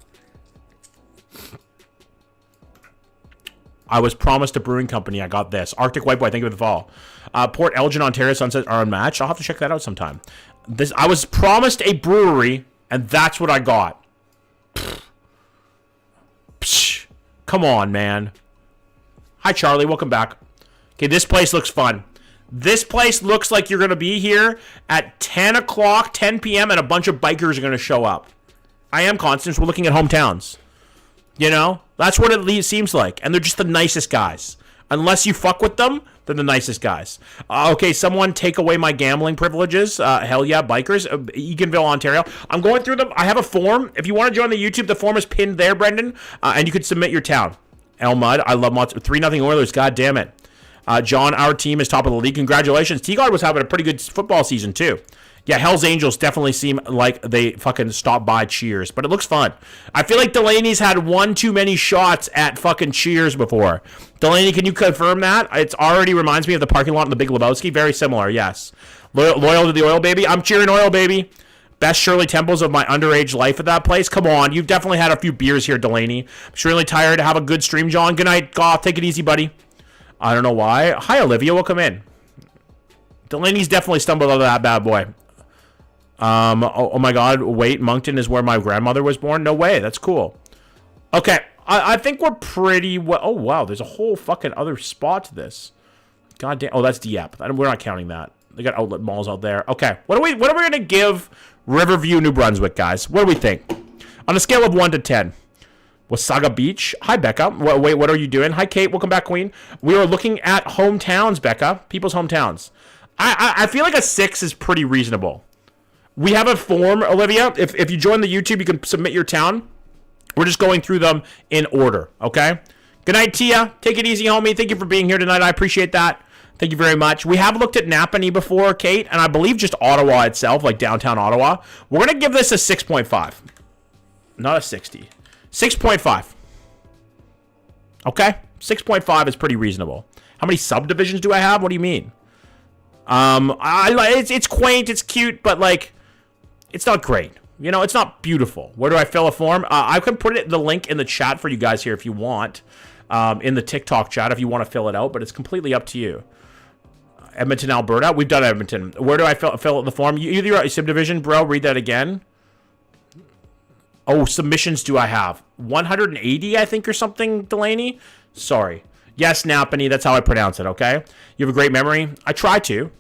I was promised a brewing company. I got this. Arctic White Boy. Thank you for the follow. Port Elgin, Ontario. Sunsets are unmatched. I'll have to check that out sometime. I was promised a brewery, and that's what I got. Psh. Come on, man. Hi, Charlie. Welcome back. Okay, this place looks fun. This place looks like you're going to be here at 10 o'clock, 10 p.m., and a bunch of bikers are going to show up. I am Constance. We're looking at hometowns. You know? That's what it seems like. And they're just the nicest guys. Unless you fuck with them, they're the nicest guys. Okay, someone take away my gambling privileges. Hell yeah, bikers. Eganville, Ontario. I'm going through them. I have a form. If you want to join the YouTube, the form is pinned there, Brendan. And you could submit your town. El Mud. I love Mott's. 3-0 Oilers. God damn it. John, our team is top of the league. Congratulations. T-Guard was having a pretty good football season, too. Yeah, Hell's Angels definitely seem like they fucking stopped by Cheers, but it looks fun. I feel like Delaney's had one too many shots at fucking Cheers before. Delaney, can you confirm that? It already reminds me of the parking lot in the Big Lebowski. Very similar, yes. Loyal to the Oil Baby. I'm cheering Oil Baby. Best Shirley Temples of my underage life at that place. Come on, you've definitely had a few beers here, Delaney. I'm sure really tired. Have a good stream, John. Good night, Goth. Take it easy, buddy. I don't know why. Hi, Olivia. Welcome in. Delaney's definitely stumbled over that bad boy. Oh my God. Wait, Moncton is where my grandmother was born? No way. That's cool. Okay. I think we're pretty well. Oh, wow. There's a whole fucking other spot to this. God damn. Oh, that's Dieppe. We're not counting that. They got outlet malls out there. Okay. What are we going to give Riverview, New Brunswick, guys? What do we think? On a scale of 1 to 10. Wasaga Beach. Hi, Becca. Wait, what are you doing? Hi, Kate. Welcome back, Queen. We are looking at hometowns, Becca. People's hometowns. I feel like a 6 is pretty reasonable. We have a form, Olivia. If you join the YouTube, you can submit your town. We're just going through them in order, okay? Good night, Tia. Take it easy, homie. Thank you for being here tonight. I appreciate that. Thank you very much. We have looked at Napanee before, Kate, and I believe just Ottawa itself, like downtown Ottawa. We're going to give this a 6.5. Not a 60. 6.5. Okay? 6.5 is pretty reasonable. How many subdivisions do I have? What do you mean? It's quaint, it's cute, but like, it's not great. You know, it's not beautiful. Where do I fill a form? I can put the link in the chat for you guys here if you want. In the TikTok chat if you want to fill it out, but it's completely up to you. Edmonton, Alberta. We've done Edmonton. Where do I fill the form? Either a subdivision, bro. Read that again. Oh, submissions do I have? 180, I think, or something, Delaney? Sorry. Yes, Napanee. That's how I pronounce it, okay? You have a great memory? I try to.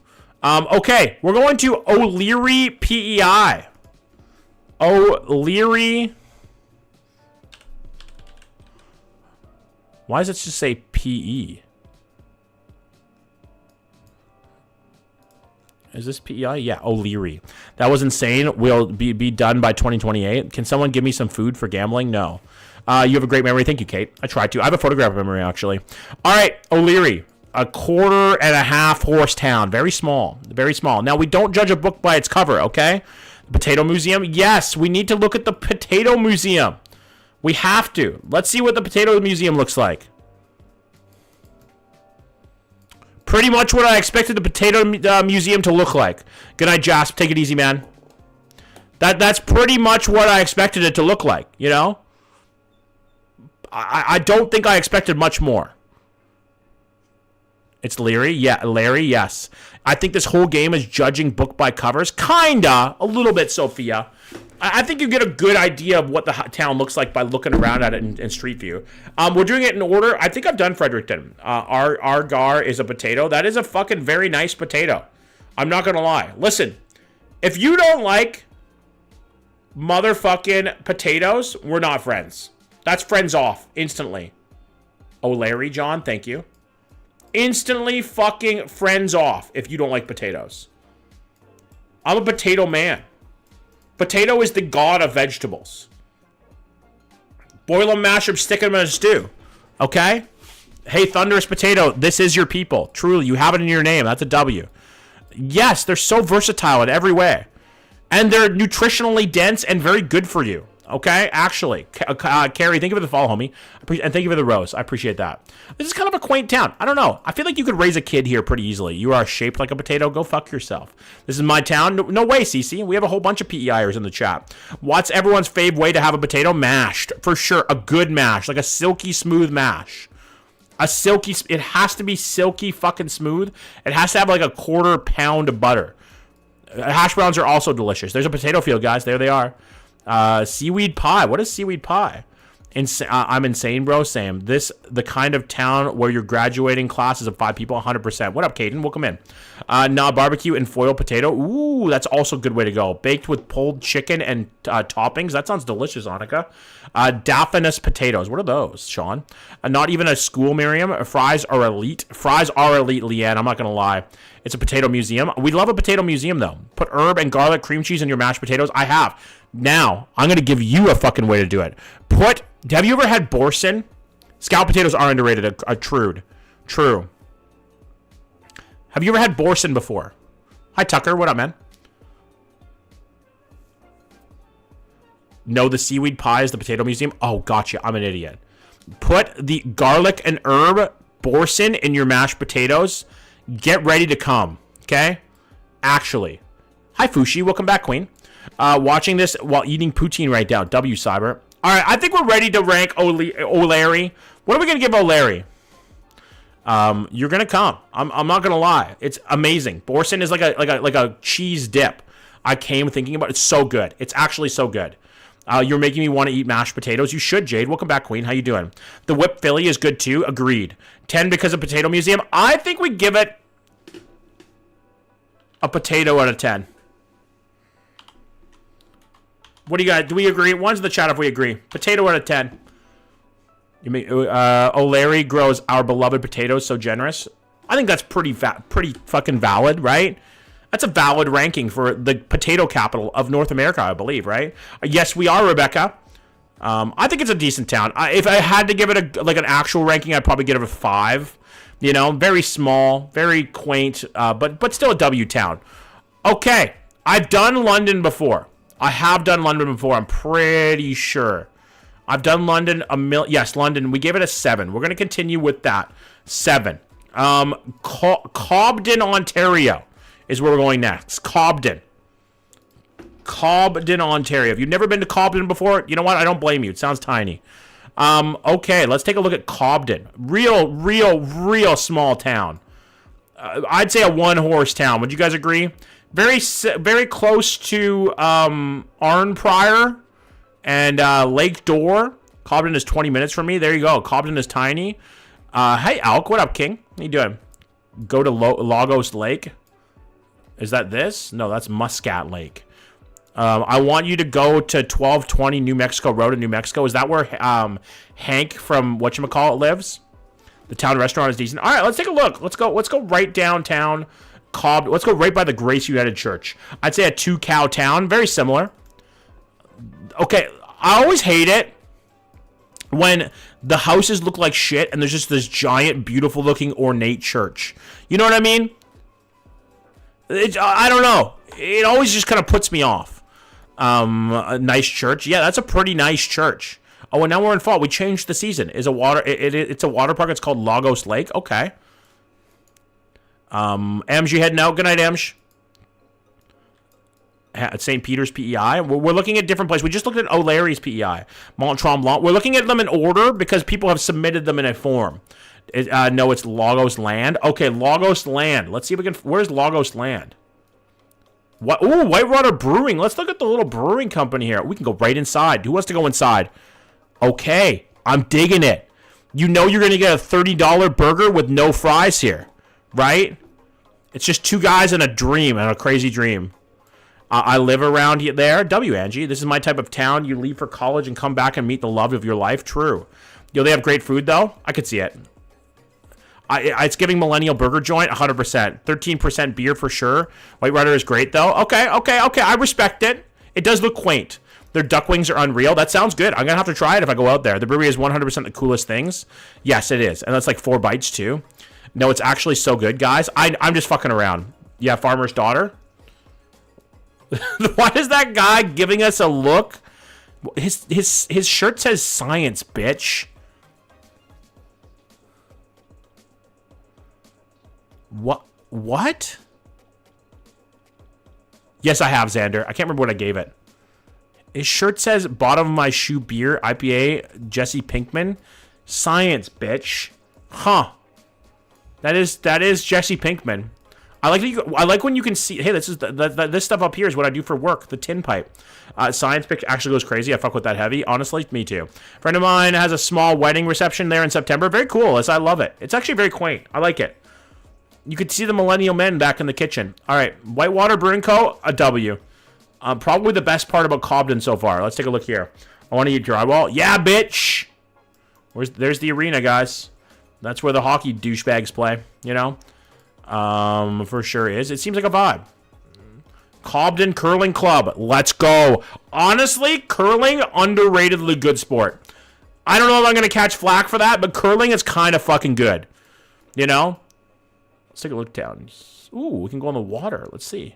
Okay. We're going to O'Leary PEI. O'Leary. Why does it just say PE? Is this PEI? Yeah, O'Leary. That was insane. Will be done by 2028. Can someone give me some food for gambling? No. You have a great memory. Thank you, Kate. I tried to. I have a photograph memory, actually. All right, O'Leary. A 1.5 horse town. Very small. Very small. Now, we don't judge a book by its cover, okay? The Potato Museum. Yes, we need to look at the Potato Museum. We have to. Let's see what the Potato Museum looks like. Pretty much what I expected the potato museum to look like. Good night, Jasp. Take it easy, man. That's pretty much what I expected it to look like, you know? I don't think I expected much more. It's Leary? Yeah, Larry, yes. I think this whole game is judging book by covers. Kinda. A little bit, Sophia. I think you get a good idea of what the town looks like by looking around at it in Street View. We're doing it in order. I think I've done Fredericton. Our gar is a potato. That is a fucking very nice potato. I'm not going to lie. Listen, if you don't like motherfucking potatoes, we're not friends. That's friends off instantly. Oh, Larry, John, thank you. Instantly fucking friends off if you don't like potatoes. I'm a potato man. Potato is the god of vegetables. Boil them, mash them, stick them in a stew. Okay? Hey, Thunderous Potato, this is your people. Truly, you have it in your name. That's a W. Yes, they're so versatile in every way. And they're nutritionally dense and very good for you. Okay? Actually. Carrie, thank you for the follow, homie. And thank you for the rose. I appreciate that. This is kind of a quaint town. I don't know. I feel like you could raise a kid here pretty easily. You are shaped like a potato. Go fuck yourself. This is my town. No way, Cece. We have a whole bunch of PEIers in the chat. What's everyone's fave way to have a potato? Mashed. For sure. A good mash. Like a silky smooth mash. It has to be silky fucking smooth. It has to have like a 1/4 pound of butter. Hash browns are also delicious. There's a potato field, guys. There they are. Seaweed pie. What is seaweed pie? I'm insane, bro. Sam. The kind of town where your graduating class is of 5 people, 100%. What up, Caden? Welcome in. Barbecue and foil potato. Ooh, that's also a good way to go. Baked with pulled chicken and toppings. That sounds delicious, Annika. Daphinus potatoes. What are those, Sean? Not even a school, Miriam. Fries are elite. Fries are elite, Leanne. I'm not going to lie. It's a potato museum. We love a potato museum, though. Put herb and garlic cream cheese in your mashed potatoes. I have. Now, I'm going to give you a fucking way to do it. Have you ever had Borson? Scalloped potatoes are underrated. True. Have you ever had Borson before? Hi, Tucker. What up, man? No, the seaweed pie is the potato museum. Oh, gotcha. I'm an idiot. Put the garlic and herb Borson in your mashed potatoes. Get ready to come. Okay? Actually. Hi, Fushi. Welcome back, Queen. Watching this while eating poutine right now. W, Cyber. All right, I think we're ready to rank O'Larry. What are we going to give O'Larry? You're going to come. I'm not going to lie. It's amazing. Borson is like a cheese dip. I came thinking about it. It's so good. It's actually so good. You're making me want to eat mashed potatoes. You should, Jade. Welcome back, Queen. How you doing? The whipped Philly is good too. Agreed. 10 because of Potato Museum. I think we give it a potato out of 10. What do you got? Do we agree? One's in the chat if we agree. Potato out of 10. You mean O'Larry grows our beloved potatoes so generous? I think that's pretty fucking valid, right? That's a valid ranking for the potato capital of North America, I believe, right? Yes, we are, Rebecca. I think it's a decent town. If I had to give it an actual ranking, I'd probably give it a 5. You know, very small, very quaint, but still a W town. Okay, I've done London before. I have done London before. I'm pretty sure. I've done London Yes, London. We gave it a 7. We're going to continue with that. 7. Cobden, Ontario is where we're going next. Cobden, Ontario. If you've never been to Cobden before, you know what? I don't blame you. It sounds tiny. Okay, let's take a look at Cobden. Real small town. I'd say a 1-horse town. Would you guys agree? Very close to Arnprior and Lake Dore. Cobden is 20 minutes from me. There you go. Cobden is tiny. Hey, Alk. What up, King? How you doing? Go to Lagos Lake. Is that this? No, that's Muscat Lake. I want you to go to 1220 New Mexico Road in New Mexico. Is that where Hank from whatchamacallit lives? The town restaurant is decent. All right, let's take a look. Let's go right downtown. Let's go right by the Grace United Church. I'd say a 2-cow town. Very similar. Okay, I always hate it when the houses look like shit and there's just this giant, beautiful-looking, ornate church. You know what I mean? I don't know. It always just kind of puts me off. A nice church. Yeah, that's a pretty nice church. Oh, and now we're in fall. We changed the season. It's a water park. It's called Lagos Lake. Okay. Emge, you heading out? Good night, Emge. At St. Peter's PEI. We're looking at different places. We just looked at O'Larry's PEI. Mont Tremblant. We're looking at them in order because people have submitted them in a form. No, it's Lagos Land. Okay, Lagos Land. Let's see if we can... Where's Lagos Land? What? Ooh, Whitewater Brewing. Let's look at the little brewing company here. We can go right inside. Who wants to go inside? Okay, I'm digging it. You know you're going to get a $30 burger with no fries here, right? It's just two guys and a dream, and a crazy dream. I live around there. Angie. This is my type of town. You leave for college and come back and meet the love of your life. True. Yo, they have great food, though. I could see it. It's giving millennial burger joint 100%. 13% beer for sure. White Rider is great, though. Okay. I respect it. It does look quaint. Their duck wings are unreal. That sounds good. I'm going to have to try it if I go out there. The brewery is 100% the coolest things. Yes, it is. And that's like 4 bites, too. No, it's actually so good, guys. I'm just fucking around. Yeah, Farmer's Daughter. Why is that guy giving us a look? His shirt says science, bitch. What? Yes, I have, Xander. I can't remember what I gave it. His shirt says bottom of my shoe beer, IPA, Jesse Pinkman. Science, bitch. Huh. That is Jesse Pinkman. I like when you can see. Hey, this stuff up here is what I do for work. The tin pipe. Science pick actually goes crazy. I fuck with that heavy. Honestly, me too. Friend of mine has a small wedding reception there in September. Very cool. I love it. It's actually very quaint. I like it. You could see the millennial men back in the kitchen. All right, Whitewater Brewing Co. A W. Probably the best part about Cobden so far. Let's take a look here. I want to eat drywall. Yeah, bitch. There's the arena, guys. That's where the hockey douchebags play. You know. For sure is. It seems like a vibe. Cobden Curling Club. Let's go. Honestly, curling, underratedly good sport. I don't know if I'm going to catch flack for that, but curling is kind of fucking good. You know? Let's take a look down. Ooh, we can go in the water. Let's see.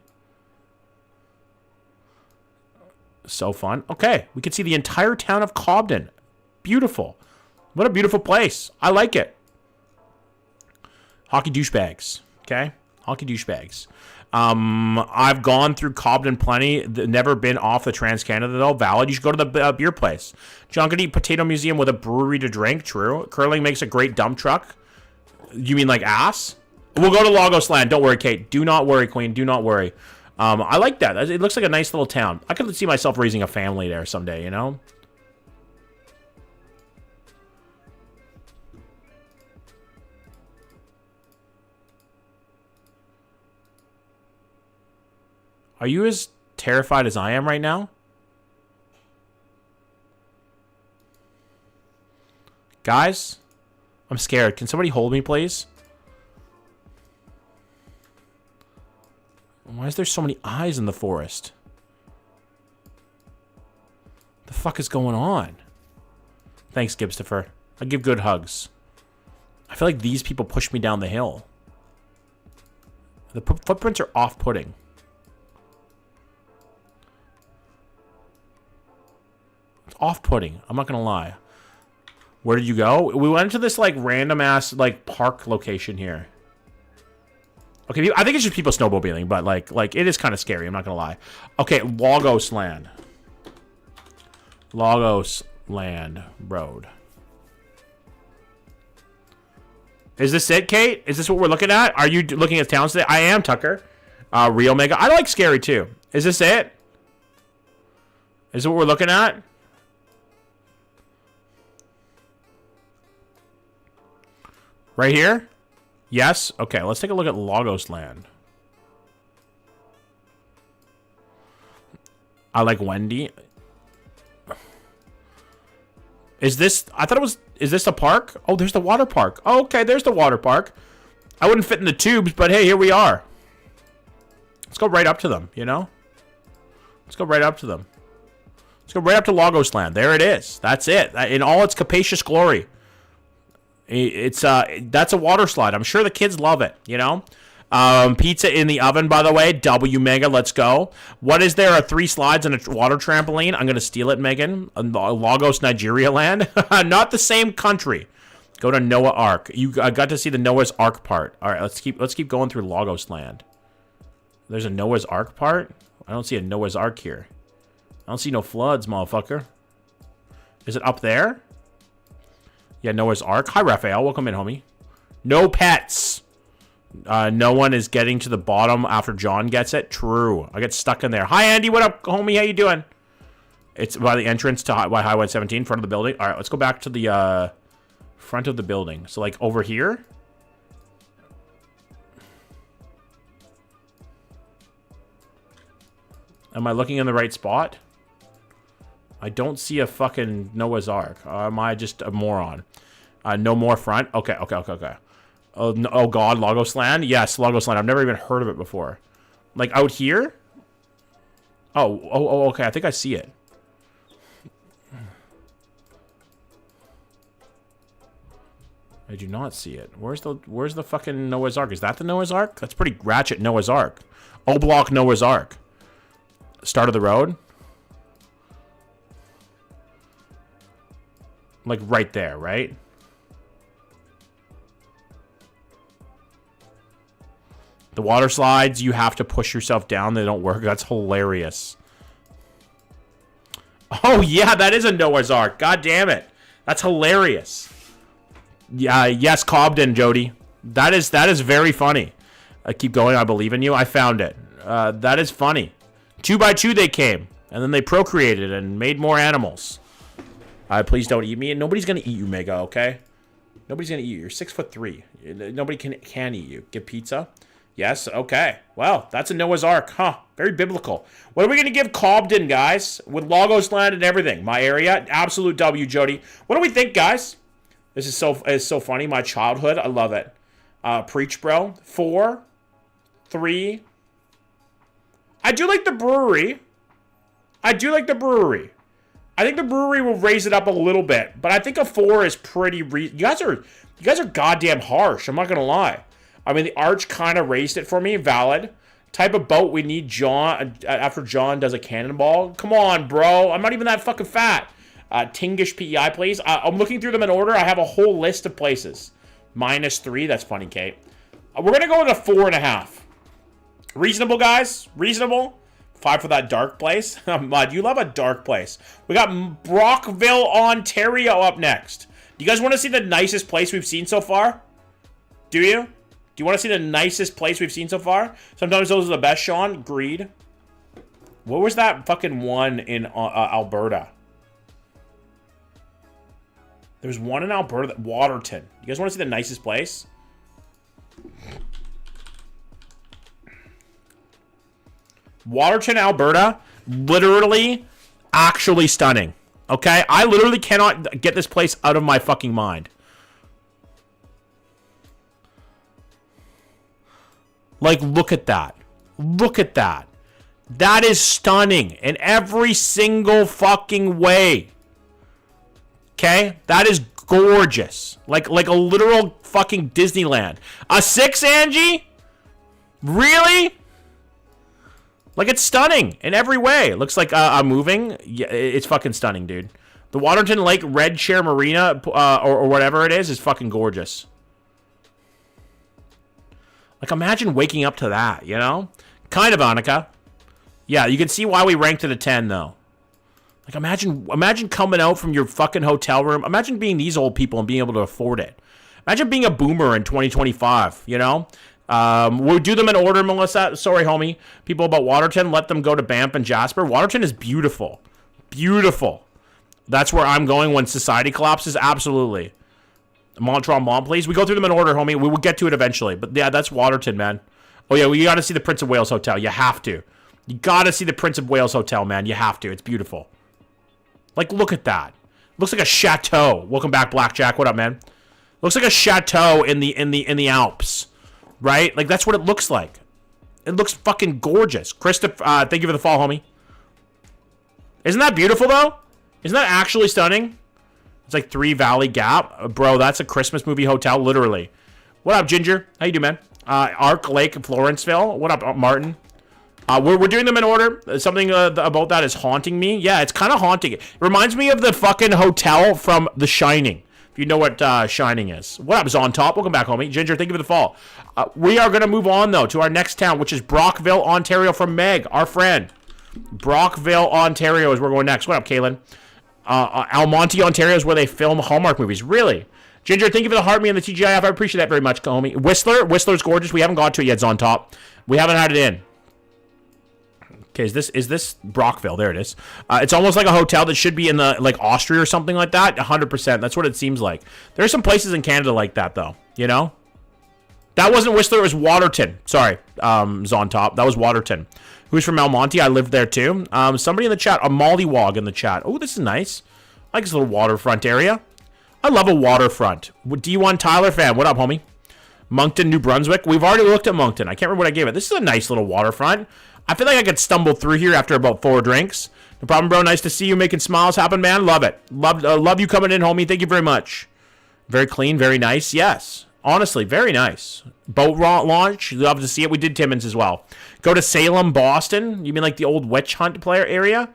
So fun. Okay, we can see the entire town of Cobden. Beautiful. What a beautiful place. I like it. Hockey douchebags. Okay? Hockey douchebags. I've gone through Cobden plenty. Never been off the Trans-Canada, though. Valid. You should go to the beer place. John could eat Potato Museum with a brewery to drink. True. Curling makes a great dump truck. You mean like ass? We'll go to Lagos Land. Don't worry, Kate. Do not worry, Queen. Do not worry. I like that. It looks like a nice little town. I could see myself raising a family there someday, you know? Are you as terrified as I am right now? Guys, I'm scared. Can somebody hold me, please? Why is there so many eyes in the forest? The fuck is going on? Thanks, Gibstopher. I give good hugs. I feel like these people pushed me down the hill. The footprints are off-putting. It's off-putting. I'm not gonna lie. Where did you go? We went to this like random ass like park location here. Okay, I think it's just people snowmobiling, but like it is kind of scary. I'm not gonna lie. Okay, Lagos Land. Lagos Land Road. Is this it, Kate? Is this what we're looking at? Are you looking at towns today? I am, Tucker. Real Mega. I like scary too. Is this it? Is it what we're looking at? Right here? Yes? Okay, let's take a look at Lagos Land. I like Wendy. Is this... I thought it was... Is this a park? Oh, there's the water park. Oh, okay, there's the water park. I wouldn't fit in the tubes, but hey, here we are. Let's go right up to them, you know? Let's go right up to them. Let's go right up to Lagos Land. There it is. That's it. In all its capacious glory. It's that's a water slide. I'm sure the kids love it, you know? Pizza in the oven, by the way. W Mega, let's go. What is there? 3 slides and a water trampoline? I'm going to steal it, Megan. Lagos, Nigeria land. Not the same country. Go to Noah Ark. I got to see the Noah's Ark part. All right, let's keep going through Lagos Land. There's a Noah's Ark part? I don't see a Noah's Ark here. I don't see no floods, motherfucker. Is it up there? Yeah, Noah's Ark. Hi, Raphael. Welcome in, homie. No pets. No one is getting to the bottom after John gets it. True. I get stuck in there. Hi, Andy. What up, homie? How you doing? It's by the entrance to Highway 17, front of the building. All right, let's go back to the front of the building. So, like, over here? Am I looking in the right spot? I don't see a fucking Noah's Ark. Am I just a moron? No more front? Okay. Oh, no, oh God, Lagos Land? Yes, Lagos Land. I've never even heard of it before. Like, out here? Oh, okay. I think I see it. I do not see it. Where's the fucking Noah's Ark? Is that the Noah's Ark? That's pretty ratchet Noah's Ark. O-block Noah's Ark. Start of the road? Like right there, right? The water slides, you have to push yourself down. They don't work. That's hilarious. Oh, yeah, that is a Noah's Ark. God damn it. That's hilarious. Yeah, yes, Cobden, Jody. That is very funny. Keep going. I believe in you. I found it. That is funny. 2 by 2 they came, and then they procreated and made more animals. Please don't eat me, and nobody's gonna eat you, Mega. Okay? Nobody's gonna eat you. You're 6'3". Nobody can eat you. Give pizza. Yes. Okay. Well, that's a Noah's Ark, huh? Very biblical. What are we gonna give Cobden, guys? With Lagos Land and everything. My area, absolute W, Jody. What do we think, guys? This is so funny. My childhood, I love it. Preach, bro. 4, 3. I do like the brewery. I think the brewery will raise it up a little bit, but I think a 4 is pretty. You guys are goddamn harsh. I'm not gonna lie. I mean, the Arch kind of raised it for me. Valid. Type of boat we need. John after John does a cannonball. Come on, bro. I'm not even that fucking fat. Tingish PEI, please. I'm looking through them in order. I have a whole list of places. -3. That's funny, Kate. We're gonna go with a 4.5. Reasonable, guys? Reasonable? 5 for that dark place. Mud, you love a dark place. We got Brockville, Ontario up next. Do you guys want to see the nicest place we've seen so far? Do you? Do you want to see the nicest place we've seen so far? Sometimes those are the best, Sean. Agreed. What was that fucking one in Alberta? There's one in Alberta. Waterton. You guys want to see the nicest place? Waterton, Alberta, literally, actually stunning. Okay? I literally cannot get this place out of my fucking mind. Like, look at that. Look at that. That is stunning in every single fucking way. Okay? That is gorgeous. Like a literal fucking Disneyland. A 6, Angie? Really? Like, it's stunning in every way. Looks like I'm moving. Yeah, it's fucking stunning, dude. The Waterton Lake Red Chair Marina, or whatever it is fucking gorgeous. Like, imagine waking up to that, you know? Kind of, Annika. Yeah, you can see why we ranked it a 10, though. Like, imagine coming out from your fucking hotel room. Imagine being these old people and being able to afford it. Imagine being a boomer in 2025, you know? We'll do them in order, Melissa. Sorry, homie. People about Waterton, let them go to Banff and Jasper. Waterton is beautiful. Beautiful. That's where I'm going when society collapses. Absolutely. Montreal, please. We go through them in order, homie. We will get to it eventually. But yeah, that's Waterton, man. Oh, yeah, well, you got to see the Prince of Wales Hotel. You have to. You got to see the Prince of Wales Hotel, man. You have to. It's beautiful. Like, look at that. Looks like a chateau. Welcome back, Blackjack. What up, man? Looks like a chateau in the Alps. Right? Like, that's what it looks like. It looks fucking gorgeous. Christopher, thank you for the fall, homie. Isn't that beautiful, though? Isn't that actually stunning? It's like 3 Valley Gap. Bro, that's a Christmas movie hotel, literally. What up, Ginger? How you doing, man? Arc Lake, Florenceville. What up, Martin? We're doing them in order. Something about that is haunting me. Yeah, it's kind of haunting. It reminds me of the fucking hotel from The Shining. If you know what Shining is. What up, is on top? Welcome back, homie. Ginger, thank you for the fall. We are going to move on, though, to our next town, which is Brockville, Ontario, from Meg, our friend. Brockville, Ontario is where we're going next. What up, Kaylin? Almonte, Ontario is where they film Hallmark movies. Really? Ginger, thank you for the heart me and the TGIF. I appreciate that very much, homie. Whistler's gorgeous. We haven't got to it yet, on top. We haven't had it in. Okay, is this Brockville? There it is. It's almost like a hotel that should be in the like Austria or something like that. 100%. That's what it seems like. There are some places in Canada like that, though. You know, that wasn't Whistler. It was Waterton. Sorry, on top. That was Waterton. Who's from Almonte? I lived there too. Somebody in the chat, a mollywog in the chat. Oh, this is nice. I like this little waterfront area. I love a waterfront. D1 Tyler fan. What up, homie? Moncton, New Brunswick. We've already looked at Moncton. I can't remember what I gave it. This is a nice little waterfront. I feel like I could stumble through here after about 4 drinks. No problem, bro. Nice to see you making smiles happen, man. Love it. Love you coming in, homie. Thank you very much. Very clean, very nice. Yes. Honestly, very nice. Boat launch. Love to see it. We did Timmins as well. Go to Salem, Boston. You mean like the old witch hunt player area?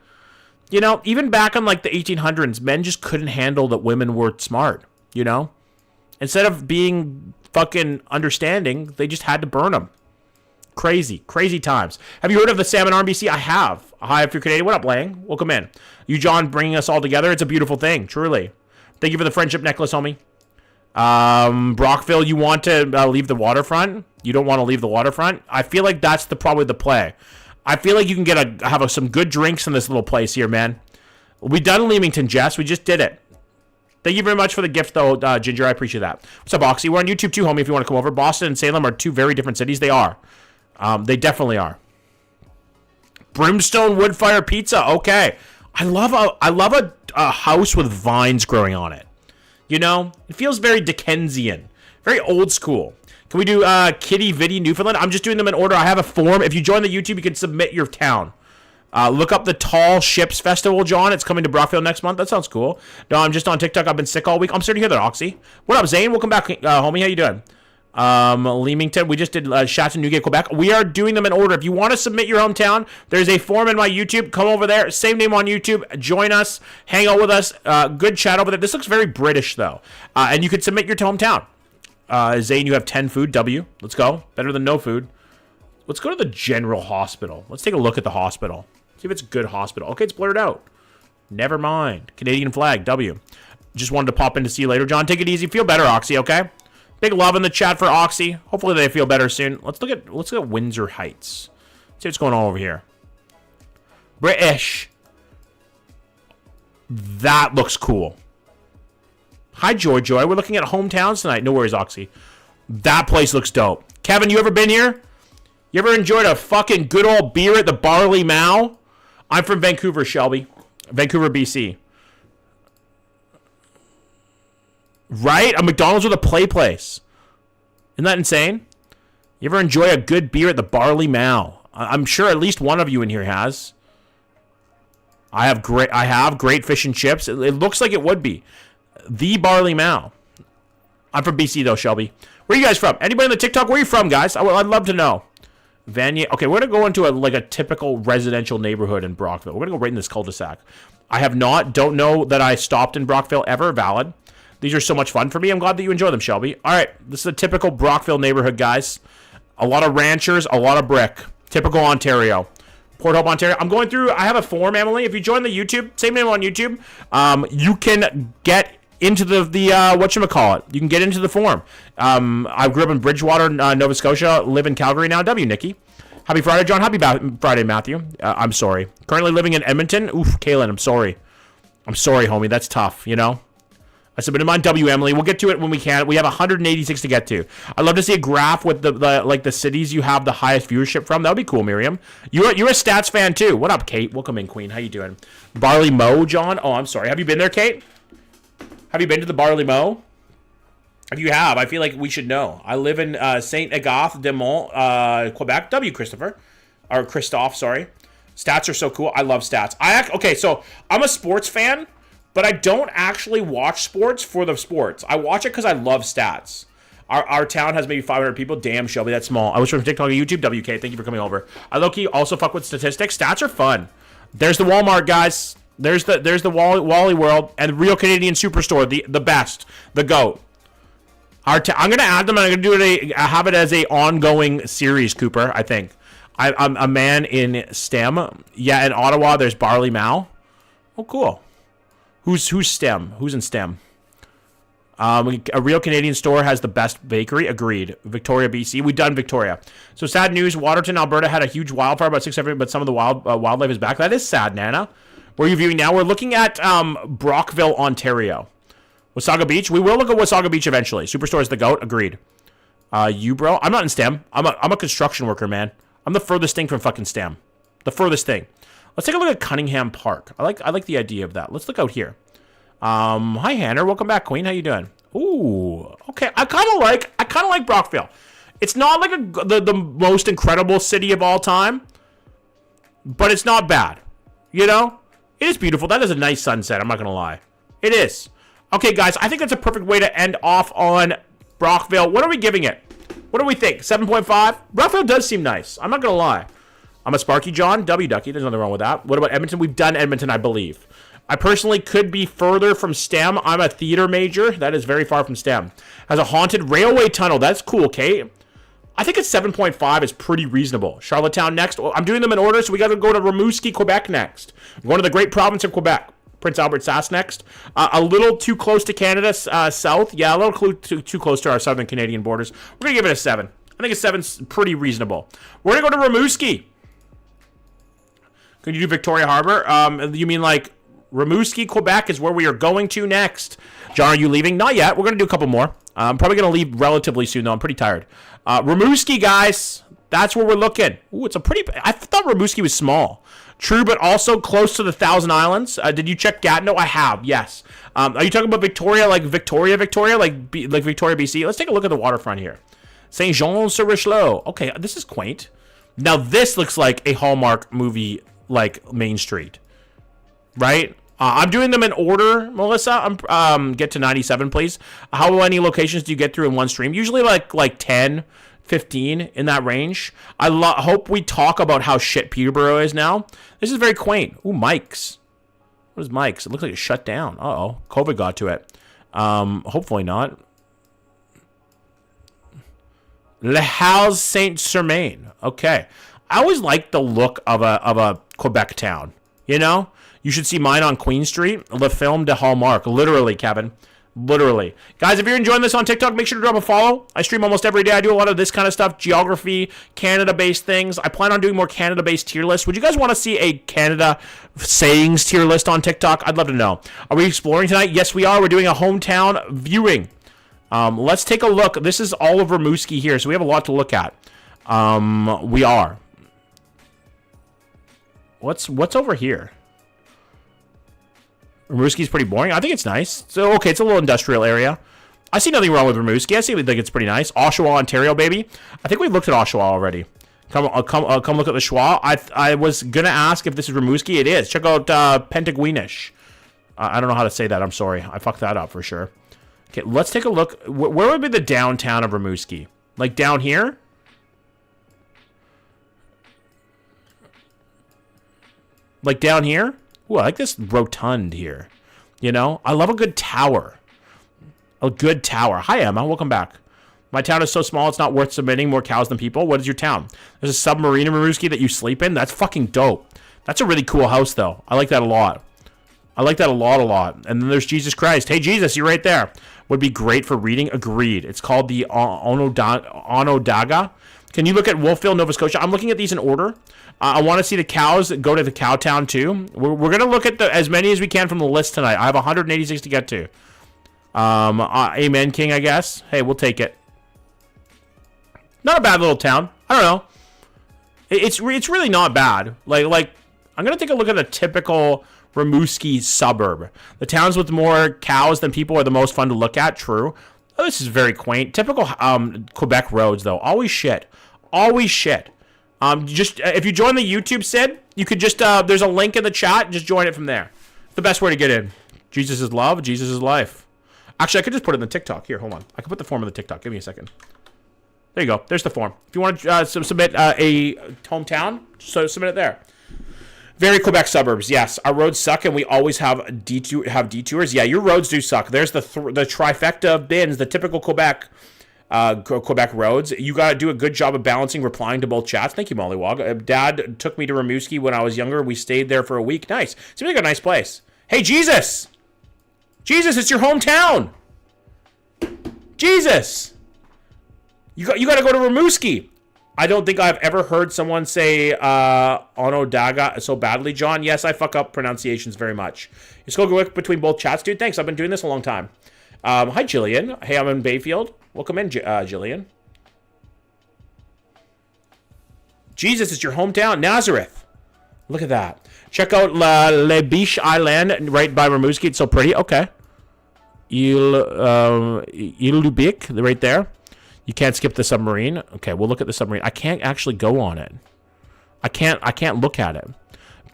You know, even back in like the 1800s, men just couldn't handle that women were smart, you know? Instead of being fucking understanding, they just had to burn them. Crazy times. Have you heard of the Salmon RBC? I have. Hi, if you're Canadian. What up, Lang? Welcome in. You, John, bringing us all together. It's a beautiful thing, truly. Thank you for the friendship necklace, homie. Brockville, you want to leave the waterfront? You don't want to leave the waterfront? I feel like that's probably the play. I feel like you can have some good drinks in this little place here, man. We done Leamington, Jess. We just did it. Thank you very much for the gift, though, Ginger. I appreciate that. What's up, Oxy? We're on YouTube, too, homie, if you want to come over. Boston and Salem are 2 very different cities. They are. They definitely are. Brimstone Woodfire Pizza. Okay. I love a house with vines growing on it. You know? It feels very Dickensian. Very old school. Can we do Kitty Vitty Newfoundland? I'm just doing them in order. I have a form. If you join the YouTube, you can submit your town. Look up the Tall Ships Festival, John. It's coming to Brockville next month. That sounds cool. No, I'm just on TikTok. I've been sick all week. I'm starting to hear that, Oxy. What up, Zane? Welcome back, homie. How you doing? Leamington. We just did Chateau Newgate, Quebec. We are doing them in order. If you want to submit your hometown, there's a form in my YouTube. Come over there. Same name on YouTube. Join us. Hang out with us. Good chat over there. This looks very British, though. And you can submit your hometown. Zane, you have 10 food. W. Let's go. Better than no food. Let's go to the General Hospital. Let's take a look at the hospital. See if it's a good hospital. Okay, it's blurred out. Never mind. Canadian flag. W. Just wanted to pop in to see you later, John. Take it easy. Feel better, Oxy, okay? Big love in the chat for Oxy. Hopefully they feel better soon. Let's look at Windsor Heights. See what's going on over here. British. That looks cool. Hi, Joy. We're looking at hometowns tonight. No worries, Oxy. That place looks dope. Kevin, you ever been here? You ever enjoyed a fucking good old beer at the Barley Mow? I'm from Vancouver, Shelby. Vancouver, BC. Right? A McDonald's with a play place. Isn't that insane? You ever enjoy a good beer at the Barley Mow? I'm sure at least one of you in here has. I have great fish and chips. It looks like it would be. The Barley Mow. I'm from BC though, Shelby. Where are you guys from? Anybody on the TikTok? Where are you from, guys? I'd love to know. Vanier. Okay, we're gonna go into a typical residential neighborhood in Brockville. We're gonna go right in this cul-de-sac. I have don't know that I stopped in Brockville ever. Valid. These are so much fun for me. I'm glad that you enjoy them, Shelby. All right, this is a typical Brockville neighborhood, guys. A lot of ranchers, a lot of brick. Typical Ontario. Port Hope, Ontario. I'm going through. I have a form, Emily. If you join the YouTube, same name on YouTube, you can get into the whatchamacallit. You can get into the form. I grew up in Bridgewater, Nova Scotia. Live in Calgary now. W, Nikki. Happy Friday, John. Happy Friday, Matthew. I'm sorry. Currently living in Edmonton. Oof, Kaylin, I'm sorry. I'm sorry, homie. That's tough, you know? I submitted mine, W, Emily. We'll get to it when we can. We have 186 to get to. I'd love to see a graph with the cities you have the highest viewership from. That would be cool, Miriam. You're a stats fan, too. What up, Kate? Welcome in, Queen. How you doing? Barley Mow, John? Oh, I'm sorry. Have you been there, Kate? Have you been to the Barley Mow? If you have, I feel like we should know. I live in Saint Agathe de Mont, Quebec. W, Christopher. Or Christophe, sorry. Stats are so cool. I love stats. Okay, so I'm a sports fan, but I don't actually watch sports for the sports. I watch it because I love stats. Our town has maybe 500 people. Damn, Shelby, that's small. I was from TikTok and YouTube. WK, thank you for coming over. I low-key also fuck with statistics. Stats are fun. There's the Walmart, guys. There's the Wally World and the Real Canadian Superstore, the best, the GOAT. I'm gonna add them. And I'm gonna do have it as a ongoing series, Cooper. I think. I'm a man in STEM. Yeah, in Ottawa, there's Barley Mal. Oh, cool. Who's STEM? Who's in STEM? A Real Canadian Store has the best bakery. Agreed. Victoria, BC. We've done Victoria. So sad news. Waterton, Alberta had a huge wildfire, about 600, but some of the wildlife is back. That is sad, Nana. Where are you viewing now? We're looking at Brockville, Ontario. Wasaga Beach. We will look at Wasaga Beach eventually. Superstore is the GOAT. Agreed. You, bro? I'm not in STEM. I'm a construction worker, man. I'm the furthest thing from fucking STEM. The furthest thing. Let's take a look at Cunningham Park. I like the idea of that. Let's look out here. Hi, Hannah. Welcome back, Queen. How you doing? Ooh. Okay. I kind of like Brockville. It's not like the most incredible city of all time, but it's not bad. You know? It is beautiful. That is a nice sunset. I'm not going to lie. It is. Okay, guys. I think that's a perfect way to end off on Brockville. What are we giving it? What do we think? 7.5? Brockville does seem nice. I'm not going to lie. I'm a Sparky John. W Ducky. There's nothing wrong with that. What about Edmonton? We've done Edmonton, I believe. I personally could be further from STEM. I'm a theater major. That is very far from STEM. Has a haunted railway tunnel. That's cool, Kate. I think it's 7.5 is pretty reasonable. Charlottetown next. I'm doing them in order, so we got to go to Rimouski, Quebec next. We're going to the great province of Quebec. Prince Albert Sass next. A little too close to Canada south. Yeah, a little too close to our southern Canadian borders. We're going to give it a 7. I think a 7's pretty reasonable. We're going to go to Rimouski. Could you do Victoria Harbor? You mean like Rimouski, Quebec is where we are going to next. John, are you leaving? Not yet. We're going to do a couple more. I'm probably going to leave relatively soon, though. I'm pretty tired. Rimouski, guys. That's where we're looking. Ooh, it's a pretty... I thought Rimouski was small. True, but also close to the Thousand Islands. Did you check Gatineau? I have, yes. Are you talking about Victoria, like Victoria, like Victoria, BC? Let's take a look at the waterfront here. Saint Jean-sur-Richelieu. Okay, this is quaint. Now, this looks like a Hallmark movie, like Main Street. Right? I'm doing them in order, Melissa. Get to 97, please. How many locations do you get through in one stream? Usually like 10, 15 in that range. I hope we talk about how shit Peterborough is now. This is very quaint. Ooh, Mike's. What is Mike's? It looks like it's shut down. Uh-oh. COVID got to it. Hopefully not. Le Halles Saint-Germain. Okay. I always like the look of a Quebec town. You know? You should see mine on Queen Street. Le Film de Hallmark. Literally, Kevin. Literally. Guys, if you're enjoying this on TikTok, make sure to drop a follow. I stream almost every day. I do a lot of this kind of stuff. Geography, Canada-based things. I plan on doing more Canada-based tier lists. Would you guys want to see a Canada sayings tier list on TikTok? I'd love to know. Are we exploring tonight? Yes, we are. We're doing a hometown viewing. Let's take a look. This is all of Rimouski here, so we have a lot to look at. We are. What's over here? Rimouski's pretty boring. I think it's nice. So, okay, it's a little industrial area. I see nothing wrong with Rimouski. I think it's pretty nice. Oshawa, Ontario, baby. I think we looked at Oshawa already. Come look at the Schwa. I was going to ask if this is Rimouski. It is. Check out Pentaguinish. I don't know how to say that. I'm sorry. I fucked that up for sure. Okay, let's take a look. Where would be the downtown of Rimouski? Like down here? Like down here? Ooh, I like this rotund here. You know? I love a good tower. A good tower. Hi, Emma. Welcome back. My town is so small, it's not worth submitting more cows than people. What is your town? There's a submarine in Rimouski that you sleep in? That's fucking dope. That's a really cool house, though. I like that a lot. I like that a lot. And then there's Jesus Christ. Hey, Jesus, you're right there. Would be great for reading. Agreed. It's called the Onondaga. Can you look at Wolfville, Nova Scotia? I'm looking at these in order. I want to see the cows go to the cow town, too. We're going to look at as many as we can from the list tonight. I have 186 to get to. Amen, King, I guess. Hey, we'll take it. Not a bad little town. I don't know. It's really not bad. Like I'm going to take a look at a typical Rimouski suburb. The towns with more cows than people are the most fun to look at. True. Oh, this is very quaint. Typical Quebec roads, though. Always shit. Always shit. Just if you join the YouTube, Sid, you could just there's a link in the chat. Just join it from there. It's the best way to get in. Jesus is love. Jesus is life. Actually, I could just put it in the TikTok. Here, hold on. I can put the form in the TikTok. Give me a second. There you go. There's the form. If you want to submit a hometown, so submit it there. Very Quebec suburbs. Yes, our roads suck, and we always have detours. Yeah, your roads do suck. There's the trifecta of bins, the typical Quebec roads. You got to do a good job of balancing replying to both chats. Thank you, Mollywog. Dad took me to Rimouski when I was younger. We stayed there for a week. Nice. Seems like a nice place. Hey, Jesus! Jesus, it's your hometown! Jesus! You got to go to Rimouski. I don't think I've ever heard someone say Onondaga so badly, John. Yes, I fuck up pronunciations very much. You still go between both chats, dude? Thanks. I've been doing this a long time. Hi, Jillian. Hey, I'm in Bayfield. Welcome in, Jillian. Jesus, it's your hometown, Nazareth. Look at that. Check out Le Biche Island right by Rimouski. It's so pretty. Okay. Ile Lubic, right there. You can't skip the submarine. Okay, we'll look at the submarine. I can't actually go on it. I can't look at it.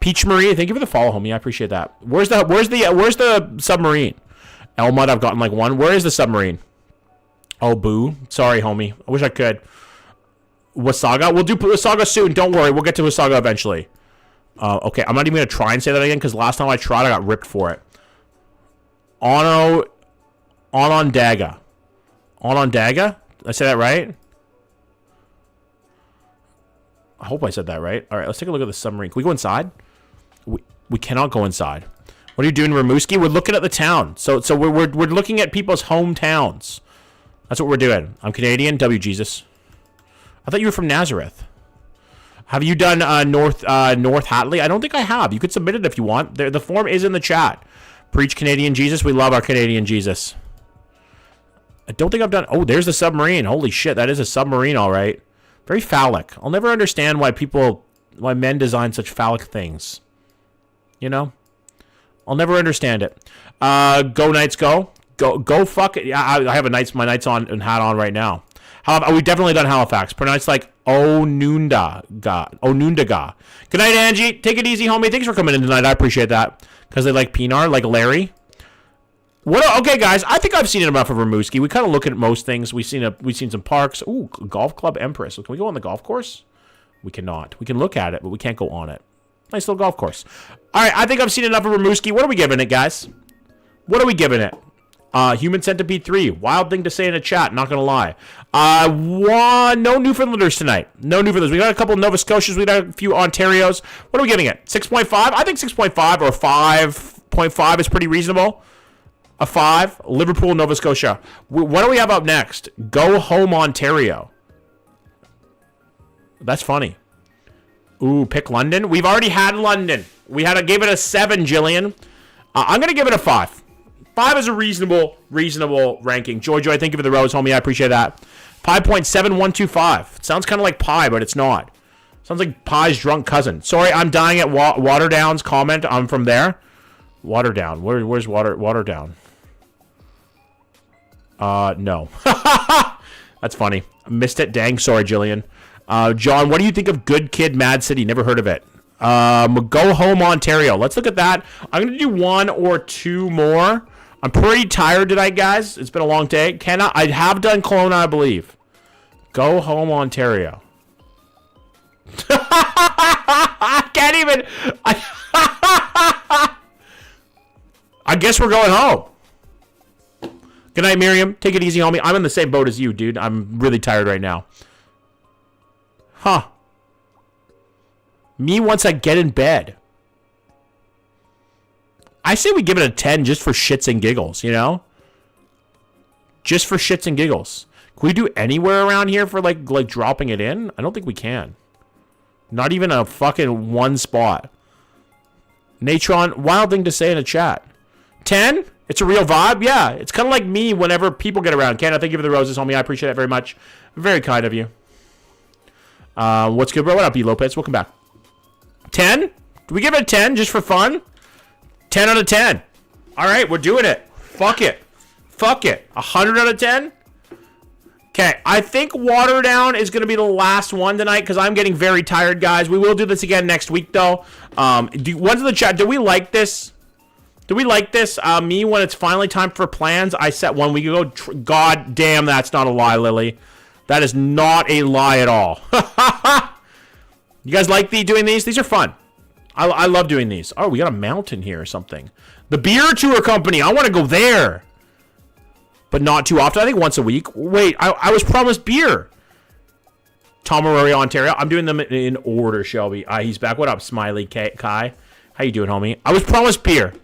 Peach Marie, thank you for the follow, homie. I appreciate that. Where's the submarine? Elmud, I've gotten like one. Where is the submarine? Oh, boo. Sorry, homie. I wish I could. Wasaga? We'll do Wasaga soon. Don't worry. We'll get to Wasaga eventually. Okay, I'm not even going to try and say that again because last time I tried, I got ripped for it. Onondaga. Onondaga? Did I say that right? I hope I said that right. All right, let's take a look at the submarine. Can we go inside? We cannot go inside. What are you doing, Rimouski? We're looking at the town. So we're looking at people's hometowns. That's what we're doing. I'm Canadian. W Jesus. I thought you were from Nazareth. Have you done North Hatley? I don't think I have. You could submit it if you want. The form is in the chat. Preach Canadian Jesus. We love our Canadian Jesus. I don't think I've done... Oh, there's the submarine. Holy shit, that is a submarine, all right. Very phallic. I'll never understand why men design such phallic things. You know? I'll never understand it. Go Knights, go. Go fuck it. Yeah, I have my Knights on and hat on right now. We've definitely done Halifax. Pronounced like Onundaga. Good night, Angie. Take it easy, homie. Thanks for coming in tonight. I appreciate that. Because they like Pinar, like Larry. Okay, guys. I think I've seen enough of Rimouski. We kind of look at most things. We've seen some parks. Ooh, Golf Club Empress. Can we go on the golf course? We cannot. We can look at it, but we can't go on it. Nice little golf course. All right, I think I've seen enough of Rimouski. What are we giving it, guys? What are we giving it? Human Centipede 3. Wild thing to say in a chat, not going to lie. No Newfoundlanders tonight. No Newfoundlanders. We got a couple of Nova Scotias. We got a few Ontarios. What are we giving it? 6.5? I think 6.5 or 5.5 is pretty reasonable. A 5. Liverpool, Nova Scotia. What do we have up next? Go Home, Ontario. That's funny. Ooh, pick London. We've already had London. Gave it a 7, Jillian. I'm going to give it a 5. 5 is a reasonable ranking. Joy, thank you for the rose, homie. I appreciate that. 5.7125. It sounds kind of like pie, but it's not. Sounds like pie's drunk cousin. Sorry, I'm dying at Waterdown's comment. I'm from there. Waterdown. Where's Waterdown? No. That's funny. I missed it. Dang. Sorry, Jillian. John, what do you think of Good Kid, Mad City? Never heard of it. Go Home, Ontario. Let's look at that. I'm going to do 1 or 2 more. I'm pretty tired tonight, guys. It's been a long day. I have done Kelowna, I believe. Go Home, Ontario. I can't even... I guess we're going home. Good night, Miriam. Take it easy, homie. I'm in the same boat as you, dude. I'm really tired right now. Huh. Me once I get in bed. I say we give it a 10 just for shits and giggles, you know? Just for shits and giggles. Can we do anywhere around here for like dropping it in? I don't think we can. Not even a fucking one spot. Natron, wild thing to say in a chat. 10? It's a real vibe? Yeah. It's kind of like me whenever people get around. Canada, thank you for the roses, homie. I appreciate it very much. Very kind of you. What's good, bro? What up, E. Lopez? Welcome back. 10? Do we give it a 10 just for fun? 10 out of 10. All right, we're doing it. Fuck it. 100 out of 10? Okay, I think Waterdown is going to be the last one tonight because I'm getting very tired, guys. We will do this again next week, though. One's in the chat. Do we like this? Me, when it's finally time for plans, I set 1 week ago. God damn, that's not a lie, Lily. That is not a lie at all. You guys like doing these? These are fun. I love doing these. Oh, we got a mountain here or something. The beer tour company. I want to go there. But not too often. I think once a week. Wait, I was promised beer. Ori Ontario. I'm doing them in order, Shelby. He's back. What up, Smiley Kai? How you doing, homie? I was promised beer.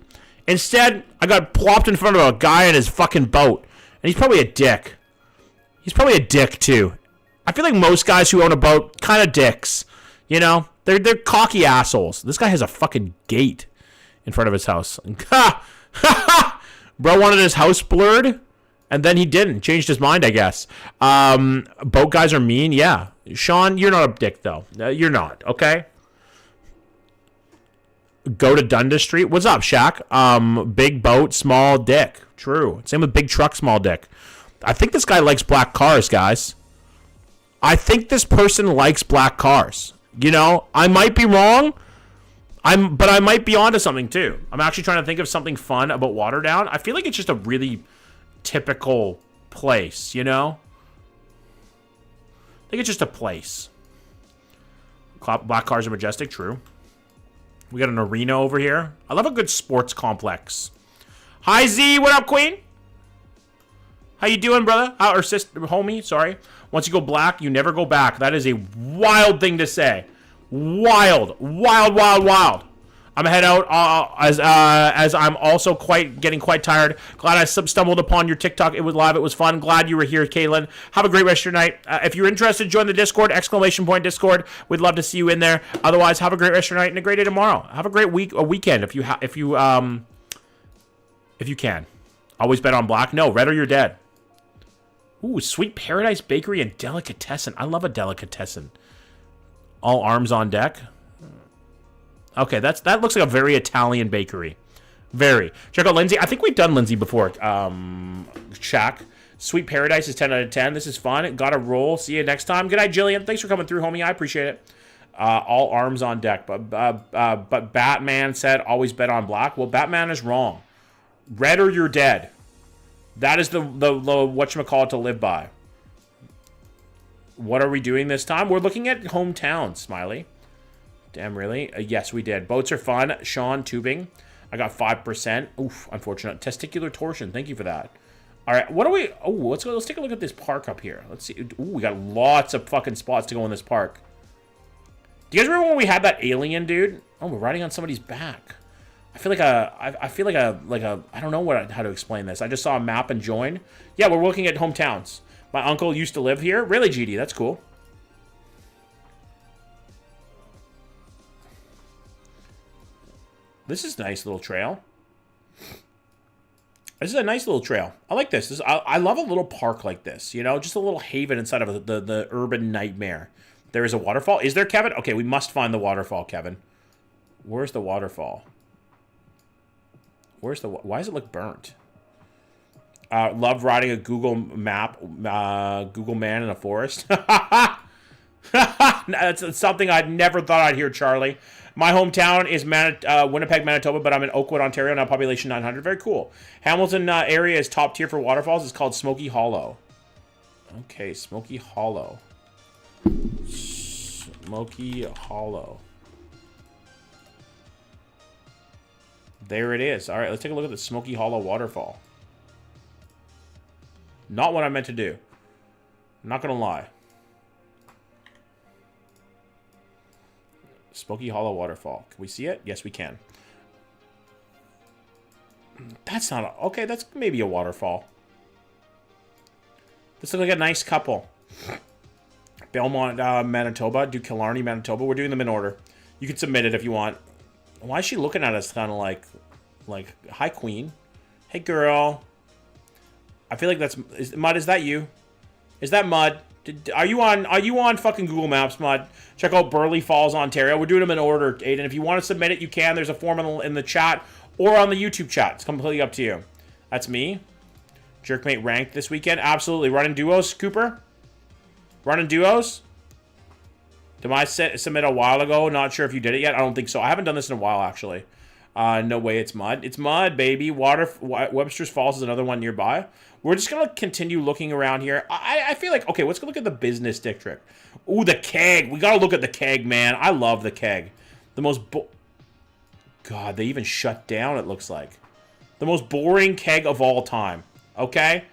Instead, I got plopped in front of a guy in his fucking boat. And he's probably a dick. He's probably a dick, too. I feel like most guys who own a boat, kind of dicks. You know? They're cocky assholes. This guy has a fucking gate in front of his house. Ha! Ha ha! Bro wanted his house blurred, and then he didn't. Changed his mind, I guess. Boat guys are mean, yeah. Sean, you're not a dick, though. You're not, okay? Go to Dundas Street. What's up, Shaq? Big boat, small dick. True. Same with big truck, small dick. I think this guy likes black cars, guys. I think this person likes black cars. You know, I might be wrong. But I might be onto something too. I'm actually trying to think of something fun about Waterdown. I feel like it's just a really typical place, you know? I think it's just a place. Black cars are majestic, true. We got an arena over here. I love a good sports complex. Hi Z, what up, Queen? How you doing, brother? Or sister, homie, sorry. Once you go black, you never go back. That is a wild thing to say. Wild. I'm head out as I'm also getting quite tired. Glad I stumbled upon your TikTok. It was live. It was fun. Glad you were here, Caitlin. Have a great rest of your night. If you're interested, join the Discord, ! Discord. We'd love to see you in there. Otherwise, have a great rest of your night and a great day tomorrow. Have a great weekend if you can. Always bet on black. No, red or you're dead. Ooh, Sweet Paradise Bakery and Delicatessen. I love a delicatessen. All arms on deck. Okay, that looks like a very Italian bakery. Very. Check out Lindsay. I think we've done Lindsay before. Shaq. Sweet Paradise is 10 out of 10. This is fun. Got a roll. See you next time. Good night, Jillian. Thanks for coming through, homie. I appreciate it. All arms on deck. But Batman said always bet on black. Well, Batman is wrong. Red or you're dead. That is the whatchamacallit to live by. What are we doing this time? We're looking at hometown, Smiley. Damn, really? Yes, we did. Boats are fun. Sean, tubing. I got 5%. Oof, unfortunate. Testicular torsion. Thank you for that. All right, what are we... Oh, let's take a look at this park up here. Let's see. Ooh, we got lots of fucking spots to go in this park. Do you guys remember when we had that alien, dude? Oh, we're riding on somebody's back. I feel like I don't know how to explain this. I just saw a map and join. Yeah, we're looking at hometowns. My uncle used to live here. Really, GD? That's cool. This is a nice little trail. This is a nice little trail. I like this. I love a little park like this. You know, just a little haven inside of the urban nightmare. There is a waterfall. Is there, Kevin? Okay, we must find the waterfall, Kevin. Where's the waterfall? Why does it look burnt? Love riding a Google map, Google man in a forest. That's something I'd never thought I'd hear, Charlie. My hometown is Winnipeg, Manitoba, but I'm in Oakwood, Ontario, now population 900. Very cool. Hamilton area is top tier for waterfalls. It's called Smoky Hollow. Okay, Smoky Hollow. Smoky Hollow. There it is. All right, let's take a look at the Smoky Hollow waterfall. Not what I meant to do. I'm not going to lie. Smoky Hollow waterfall. Can we see it? Yes, we can. That's not a... Okay, that's maybe a waterfall. This looks like a nice couple. Belmont, Manitoba. Do Killarney, Manitoba. We're doing them in order. You can submit it if you want. Why is she looking at us kind of like, hi, queen. Hey, girl. I feel like that's... Mud, is that you? Is that Mud? Are you on fucking Google Maps, Mud? Check out Burley Falls, Ontario. We're doing them in order, Aiden. If you want to submit it, you can. There's a form in the chat or on the YouTube chat. It's completely up to you. That's me. Jerkmate ranked this weekend. Absolutely. Running duos, Cooper? Running duos? Did I submit a while ago? Not sure if you did it yet. I don't think so. I haven't done this in a while, actually. No way it's Mud. It's Mud, baby. Webster's Falls is another one nearby. We're just going to continue looking around here. I feel like... Okay, let's go look at the business district. Ooh, the keg. We got to look at the keg, man. I love the keg. The most... God, they even shut down, it looks like. The most boring keg of all time. Okay?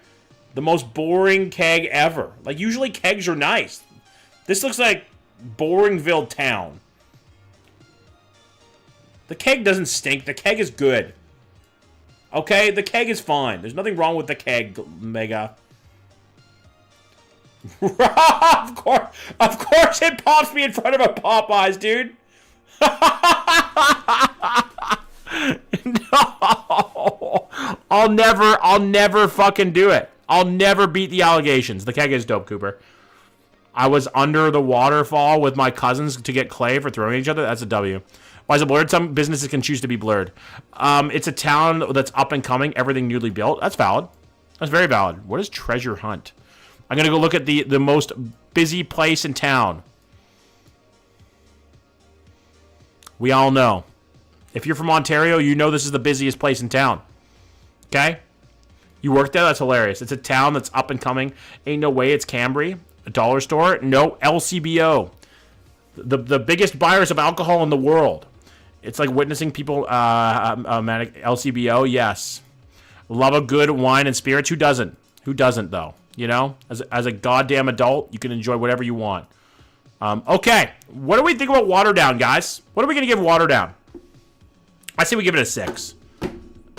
The most boring keg ever. Like, usually kegs are nice. This looks like Boringville Town. The keg doesn't stink. The keg is good. Okay? The keg is fine. There's nothing wrong with the keg, Mega. Of course it pops me in front of a Popeyes, dude. No. I'll never fucking do it. I'll never beat the allegations. The keg is dope, Cooper. I was under the waterfall with my cousins to get clay for throwing each other. That's a W. Why is it blurred? Some businesses can choose to be blurred. It's a town that's up and coming. Everything newly built. That's valid. That's very valid. What is treasure hunt? I'm going to go look at the most busy place in town. We all know. If you're from Ontario, you know this is the busiest place in town. Okay? You work there? That's hilarious. It's a town that's up and coming. Ain't no way it's Cambry. A dollar store? No. LCBO. The biggest buyers of alcohol in the world. It's like witnessing people... LCBO? Yes. Love a good wine and spirits. Who doesn't? Who doesn't, though? You know? As a goddamn adult, you can enjoy whatever you want. Okay. What do we think about Waterdown, guys? What are we going to give Waterdown? I say we give it a 6.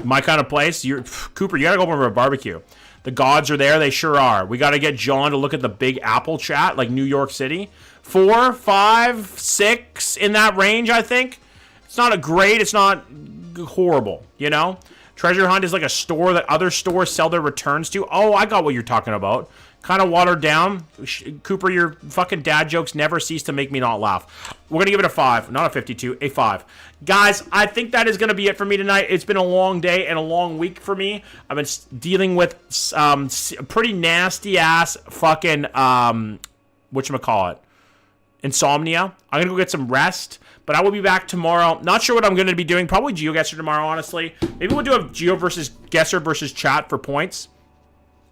My kind of place. Cooper, you got to go over for a barbecue. The gods are there. They sure are. We got to get John to look at the Big Apple chat, like New York City. 4, 5, 6, in that range, I think. It's not a great. It's not horrible, you know? Treasure Hunt is like a store that other stores sell their returns to. Oh, I got what you're talking about. Kind of watered down. Cooper, your fucking dad jokes never cease to make me not laugh. We're going to give it a 5. Not a 52, a 5. Guys, I think that is going to be it for me tonight. It's been a long day and a long week for me. I've been dealing with pretty nasty-ass fucking, whatchamacallit, insomnia. I'm going to go get some rest. But I will be back tomorrow. Not sure what I'm going to be doing. Probably GeoGuessr tomorrow, honestly. Maybe we'll do a Geo versus Guesser versus chat for points.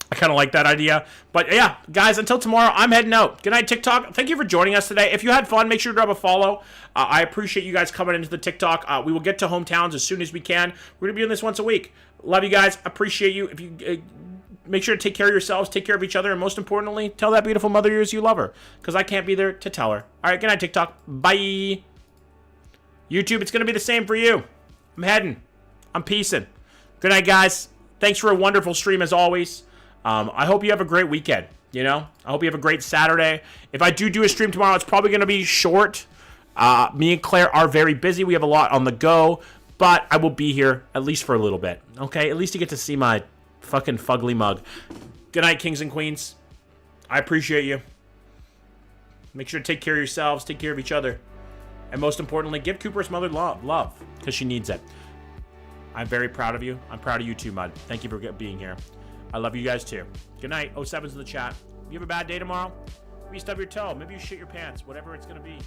I kind of like that idea. But yeah, guys, until tomorrow, I'm heading out. Good night, TikTok. Thank you for joining us today. If you had fun, make sure to grab a follow. I appreciate you guys coming into the TikTok. We will get to hometowns as soon as we can. We're going to be doing this once a week. Love you guys. Appreciate you. If you make sure to take care of yourselves, take care of each other, and most importantly, tell that beautiful mother of yours you love her. Because I can't be there to tell her. All right, good night, TikTok. Bye. YouTube, it's going to be the same for you. I'm heading. I'm peacing. Good night, guys. Thanks for a wonderful stream, as always. I hope you have a great weekend, you know? I hope you have a great Saturday. If I do a stream tomorrow, it's probably going to be short. Me and Claire are very busy. We have a lot on the go. But I will be here, at least for a little bit. Okay? At least you get to see my fucking fugly mug. Good night, kings and queens. I appreciate you. Make sure to take care of yourselves. Take care of each other. And most importantly, give Cooper's mother love, because she needs it. I'm very proud of you. I'm proud of you too, Mud. Thank you for being here. I love you guys too. Good night. 07's in the chat. If you have a bad day tomorrow, maybe you stub your toe. Maybe you shit your pants. Whatever it's going to be.